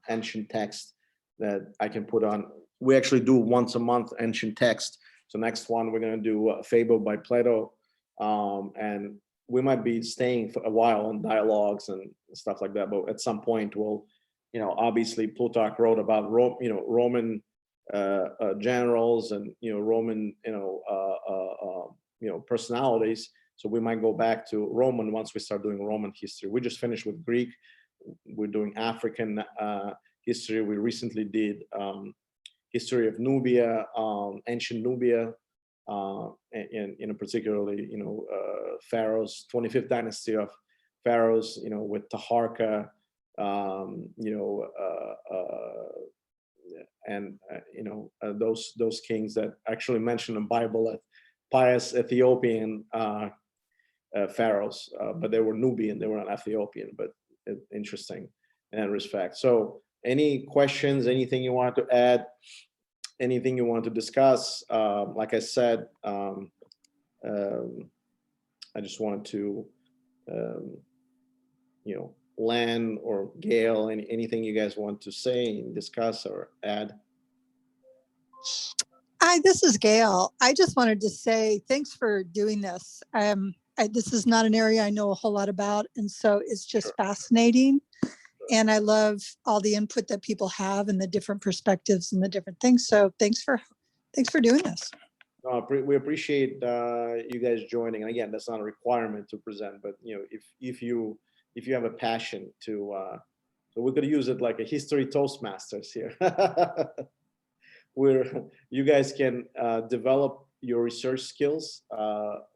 ancient text that I can put on. We actually do once a month ancient text. So next one, we're going to do Fable by Plato. And we might be staying for a while on dialogues and stuff like that. But at some point, we'll, obviously Plutarch wrote about Roman generals and, Roman, personalities. So we might go back to Roman once we start doing Roman history. We just finished with Greek. We're doing African history. We recently did history of Nubia, ancient Nubia, and particularly, pharaohs, 25th dynasty of pharaohs, with Taharka, and those kings that actually mentioned in the Bible as pious Ethiopian pharaohs, but they were Nubian, they were not Ethiopian, but interesting in that respect. So any questions, anything you want to add, anything you want to discuss? Like I said, I just wanted to, Len or Gail, anything you guys want to say and discuss or add? Hi, this is Gail. I just wanted to say thanks for doing this. This is not an area I know a whole lot about, and so it's just fascinating. And I love all the input that people have and the different perspectives and the different things. So thanks for doing this. We appreciate you guys joining. And again, that's not a requirement to present, but if you have a passion to, so we could use it like a history Toastmasters here, where you guys can develop your research skills.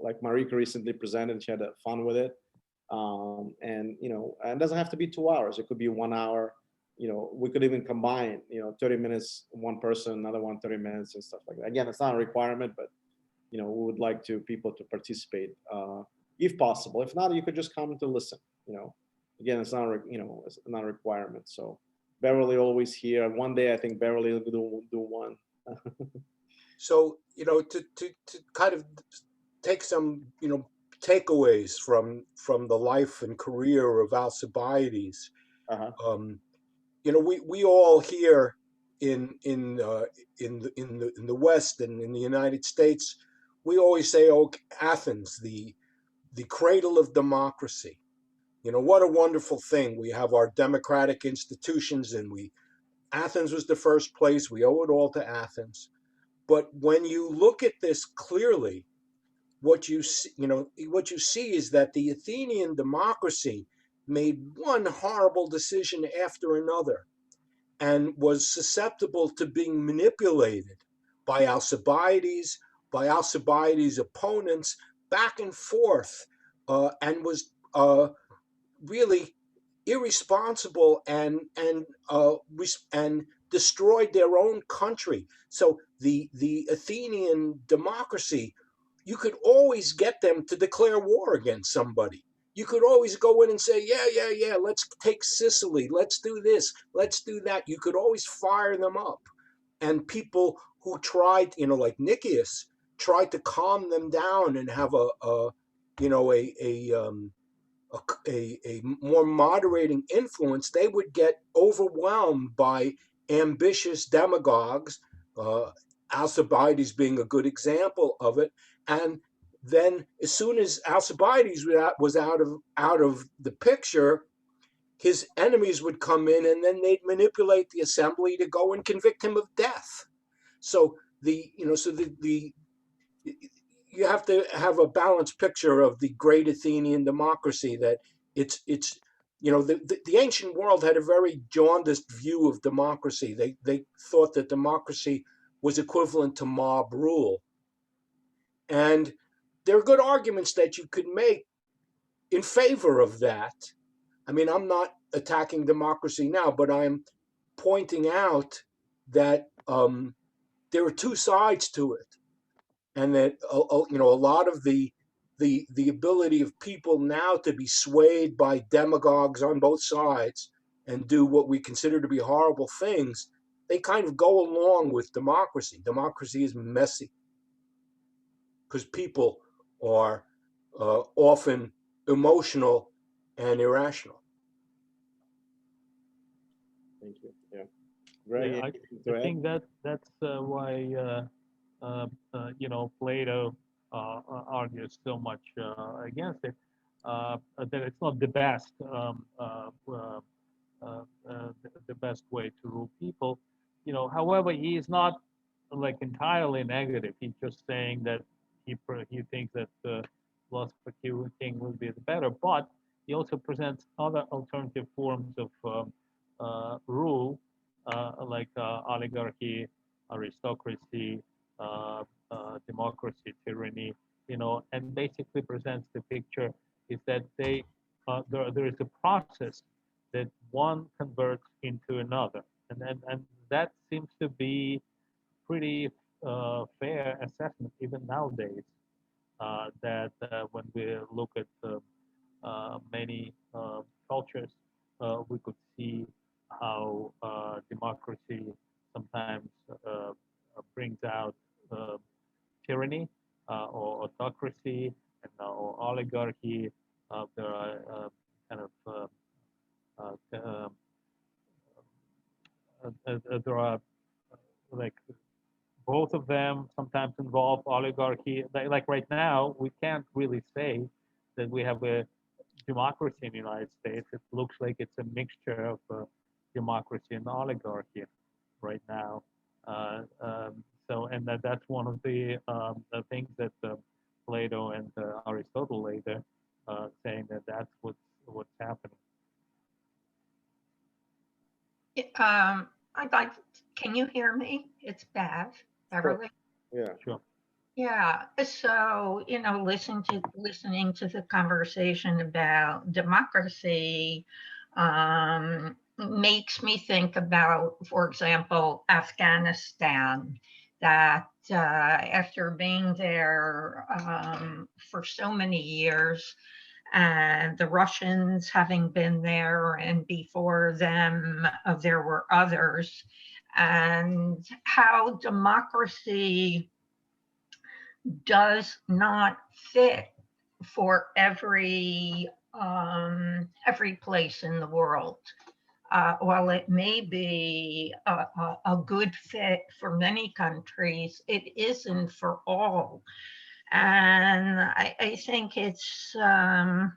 Like Marika recently presented, she had fun with it. And it doesn't have to be 2 hours. It could be 1 hour. We could even combine, 30 minutes, one person, another one, 30 minutes and stuff like that. Again, it's not a requirement, but, we would like people to participate if possible. If not, you could just come to listen, Again, it's not, it's not a requirement. So Beverly always here. One day, I think Beverly will do one. So, to kind of take some, takeaways from the life and career of Alcibiades. We all here in the West and in the United States, we always say, "Oh, Athens, the cradle of democracy." What a wonderful thing. We have our democratic institutions, and Athens was the first place. We owe it all to Athens. But when you look at this clearly, what you see is that the Athenian democracy made one horrible decision after another and was susceptible to being manipulated by Alcibiades, by Alcibiades' opponents, back and forth, and was really irresponsible and destroyed their own country. So the Athenian democracy, you could always get them to declare war against somebody. You could always go in and say, yeah, let's take Sicily, let's do this, let's do that. You could always fire them up. And people who tried, like Nicias, tried to calm them down and have a more moderating influence, they would get overwhelmed by ambitious demagogues, Alcibiades being a good example of it. And then as soon as Alcibiades was out of the picture, his enemies would come in, and then they'd manipulate the assembly to go and convict him of death. So you have to have a balanced picture of the great Athenian democracy. That it's the ancient world had a very jaundiced view of democracy. They thought that democracy was equivalent to mob rule, and there are good arguments that you could make in favor of that. I mean, I'm not attacking democracy now, but I'm pointing out that there are two sides to it, and that a lot of the ability of people now to be swayed by demagogues on both sides and do what we consider to be horrible things, they kind of go along with democracy. Democracy is messy because people are often emotional and irrational. Thank you. Yeah. Greg, Yeah, anything to I add? think that's why Plato argues so much against it. That it's not the best the best way to rule people. However, he is not like entirely negative. He's just saying that he thinks that the philosopher king will be the better, but he also presents other alternative forms of rule, like oligarchy, aristocracy, democracy, tyranny, and basically presents the picture is that there is a process that one converts into another, and that seems to be pretty fair assessment even nowadays. That when we look at many cultures, we could see how democracy sometimes brings out tyranny or autocracy or oligarchy. There are kind of there are like both of them sometimes involve oligarchy. Like right now, we can't really say that we have a democracy in the United States. It looks like it's a mixture of democracy and oligarchy right now. And that's one of the things that Plato and Aristotle later saying that that's what's happening. I'd like, can you hear me? It's Bev, Beverly. Yeah. Sure. Yeah, so, listening to the conversation about democracy makes me think about, for example, Afghanistan, that after being there for so many years, and the Russians having been there, and before them, there were others, and how democracy does not fit for every place in the world. While it may be a good fit for many countries, it isn't for all. And I think it's to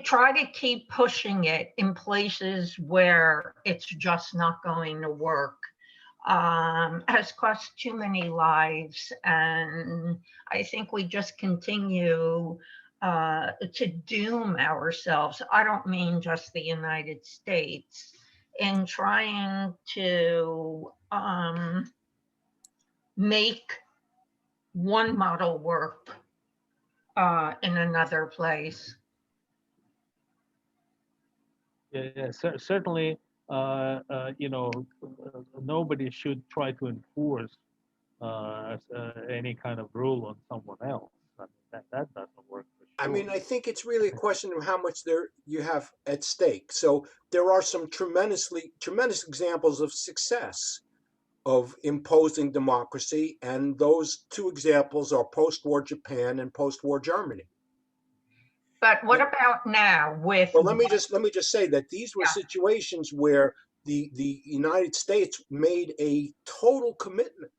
try to keep pushing it in places where it's just not going to work has cost too many lives. And I think we just continue to doom ourselves. I don't mean just the United States, in trying to make one model work in another place. Yeah, certainly. Nobody should try to enforce any kind of rule on someone else. I mean, that doesn't work for sure. I mean, I think it's really a question of how much there you have at stake. So there are some tremendous examples of success of imposing democracy, and those two examples are post-war Japan and post-war Germany. But what about now with? Well, let me just say that these were situations where the United States made a total commitment,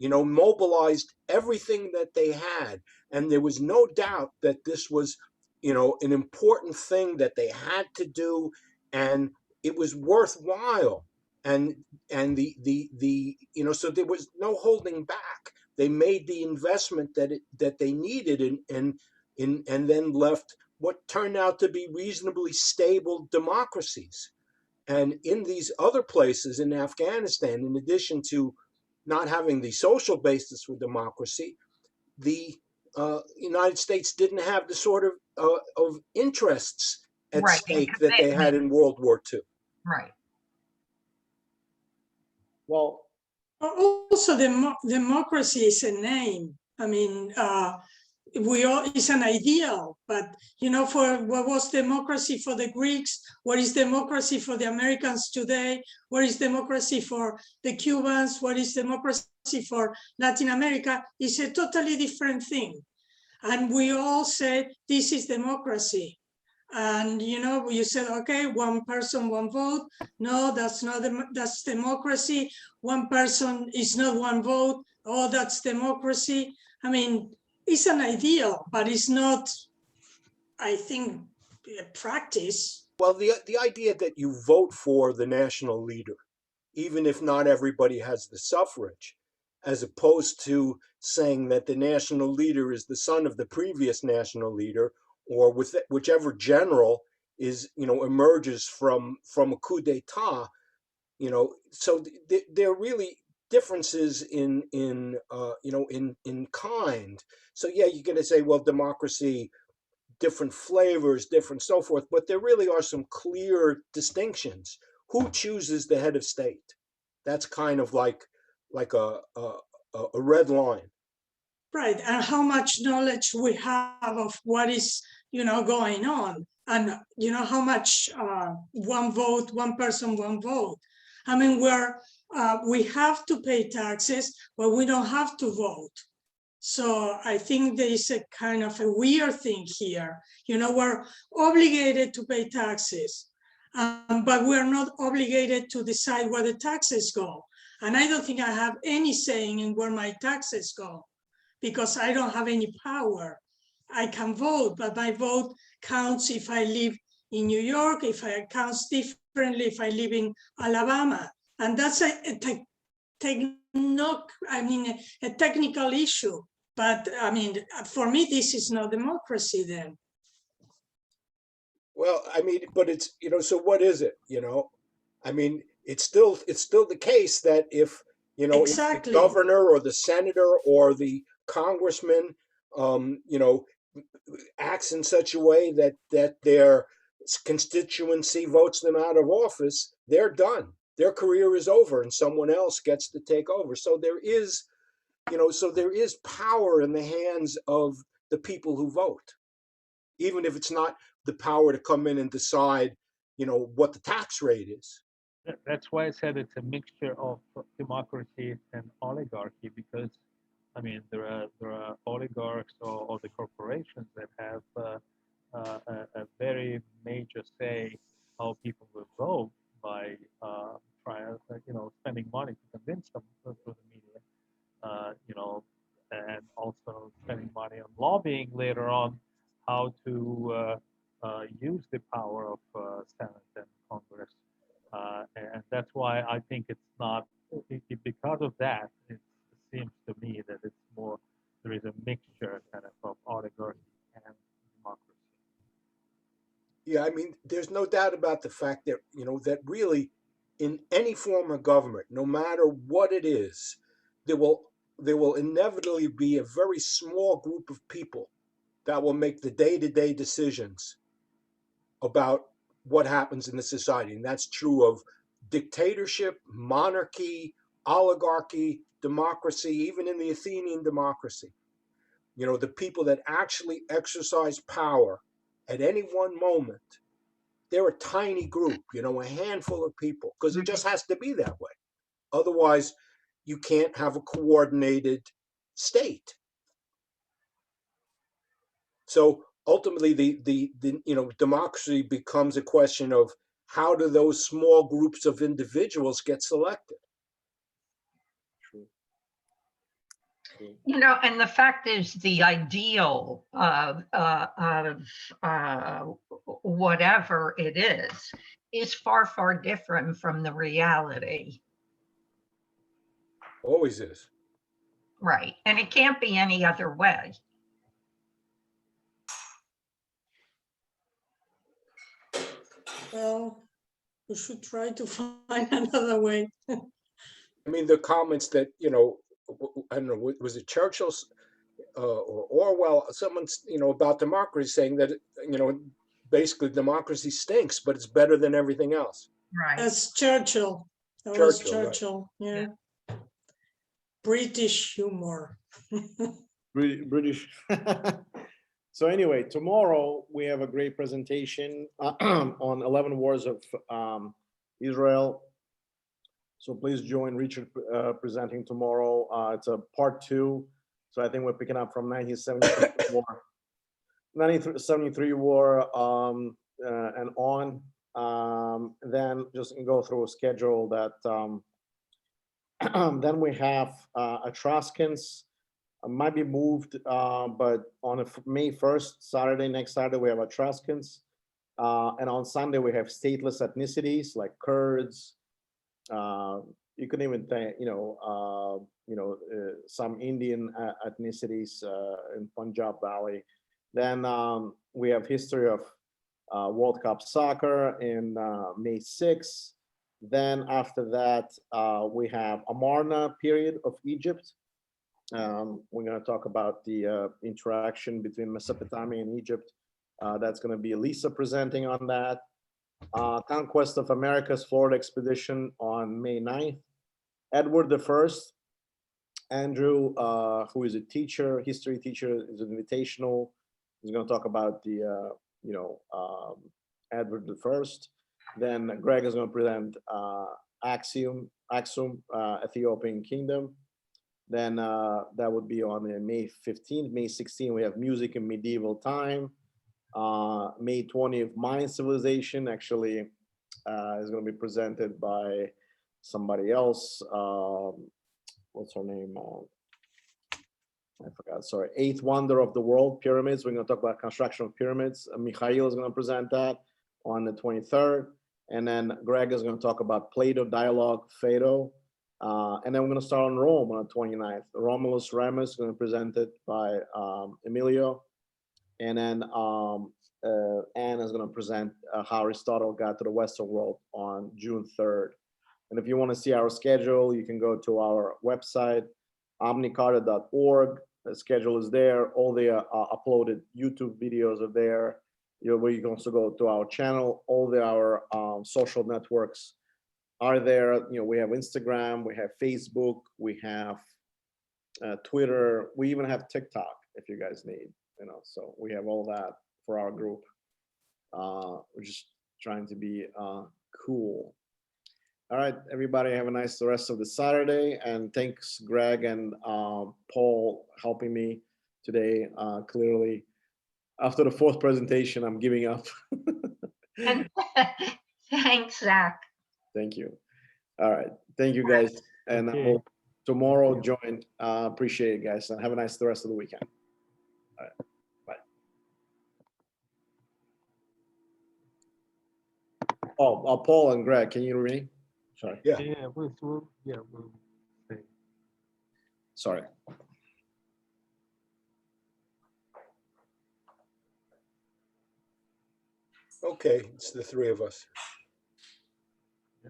mobilized everything that they had, and there was no doubt that this was, an important thing that they had to do, and it was worthwhile, and the so there was no holding back. They made the investment that they needed, and then left what turned out to be reasonably stable democracies. And in these other places in Afghanistan, in addition to not having the social basis for democracy, the United States didn't have the sort of interests at stake that they had in World War II. Right. Well, also democracy is a name. I mean, it's an ideal, but for what was democracy for the Greeks, what is democracy for the Americans today, what is democracy for the Cubans, what is democracy for Latin America, is a totally different thing. And we all say this is democracy. And you said, okay, one person, one vote. No, that's not that's democracy. One person is not one vote. Oh, that's democracy. I mean, it's an ideal, but it's not, I think, practice. Well, the idea that you vote for the national leader, even if not everybody has the suffrage, as opposed to saying that the national leader is the son of the previous national leader, or with whichever general is, emerges from a coup d'état, so there are really differences in kind. So yeah, you're going to say, well, democracy, different flavors, different so forth, but there really are some clear distinctions. Who chooses the head of state? That's kind of like a red line. Right, and how much knowledge we have of what is, going on, and how much one vote, one person, one vote. I mean, we have to pay taxes, but we don't have to vote. So I think there is a kind of a weird thing here. We're obligated to pay taxes, but we're not obligated to decide where the taxes go. And I don't think I have any saying in where my taxes go, because I don't have any power. I can vote, but my vote counts if I live in New York, if it counts differently if I live in Alabama. And that's a technical issue. But I mean, for me, this is not democracy then. Well, I mean, but it's, so what is it? I mean, it's still the case that if, Exactly. if the governor or the senator or the congressman, acts in such a way that their constituency votes them out of office, they're done. Their career is over, and someone else gets to take over. So there is, there is power in the hands of the people who vote, even if it's not the power to come in and decide, what the tax rate is. That's why I said it's a mixture of democracy and oligarchy, because I mean there are oligarchs or the corporations that have a very major say how people will vote by spending money to convince them through the media, and also spending money on lobbying later on how to use the power of Senate and Congress. And that's why I think it's not, because of that, it seems to me that it's more, there is a mixture kind of oligarchy and democracy. Yeah, I mean, there's no doubt about the fact that, that really in any form of government, no matter what it is, there will inevitably be a very small group of people that will make the day-to-day decisions about what happens in the society. And that's true of dictatorship, monarchy, oligarchy, democracy, even in the Athenian democracy. The people that actually exercise power at any one moment, they're a tiny group, a handful of people, because it just has to be that way. Otherwise, you can't have a coordinated state. So ultimately, the democracy becomes a question of how do those small groups of individuals get selected. True. And the fact is, the ideal of whatever it is far, far different from the reality. Always is. Right. And it can't be any other way. Well, we should try to find another way. I mean, the comments that, I don't know, was it Churchill's or Orwell, someone's, about democracy saying that, basically democracy stinks, but it's better than everything else. Right. That's Churchill. That was Churchill, right. Churchill. Yeah. British humor. British. So anyway, tomorrow we have a great presentation on 11 wars of Israel. So please join Richard presenting tomorrow. It's a part 2. So I think we're picking up from 1974. 1973 war and on. Then just go through a schedule that then we have Etruscans might be moved, but on May 1st, Saturday, next Saturday, we have Etruscans. And on Sunday, we have stateless ethnicities like Kurds. You can even think, some Indian ethnicities in Punjab Valley. Then we have history of World Cup soccer in May 6th. Then after that, we have Amarna period of Egypt. We're going to talk about the interaction between Mesopotamia and Egypt. That's going to be Lisa presenting on that. Conquest of America's Florida expedition on May 9th. Edward I, Andrew, who is a teacher, history teacher, is invitational. He's going to talk about the, Edward I. Then Greg is going to present Aksum, Ethiopian Kingdom. Then that would be on May 15th. May 16th, we have music in medieval time. May 20th, Mayan civilization actually is going to be presented by somebody else. What's her name? I forgot, sorry. Eighth wonder of the world, pyramids. We're going to talk about construction of pyramids. Mikhail is going to present that on the 23rd. And then Greg is going to talk about Plato, dialogue, Phaedo. And then we're going to start on Rome on the 29th. Romulus Remus is going to present it by Emilio. And then Anne is going to present how Aristotle got to the Western world on June 3rd. And if you want to see our schedule, you can go to our website, omnicarta.org. The schedule is there. All the uploaded YouTube videos are there. Where you can also go to our channel. All our social networks are there. We have Instagram, we have Facebook, we have Twitter. We even have TikTok if you guys need. So we have all that for our group. We're just trying to be cool. All right, everybody, have a nice rest of the Saturday, and thanks Greg and Paul helping me today. Clearly, after the fourth presentation, I'm giving up. And thanks, Zach. Thank you. All right, thank you guys, and Okay. we'll tomorrow join. Appreciate it, guys, and have a nice the rest of the weekend. All right. Oh, Paul and Greg, can you hear me? Sorry. Yeah. Yeah, we'll see. Sorry. Okay, it's the three of us. I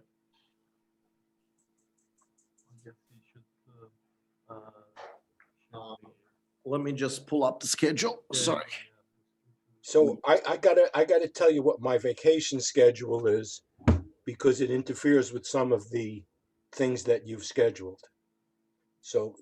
guess you should Let me just pull up the schedule. Sorry. So I gotta tell you what my vacation schedule is, because it interferes with some of the things that you've scheduled. So,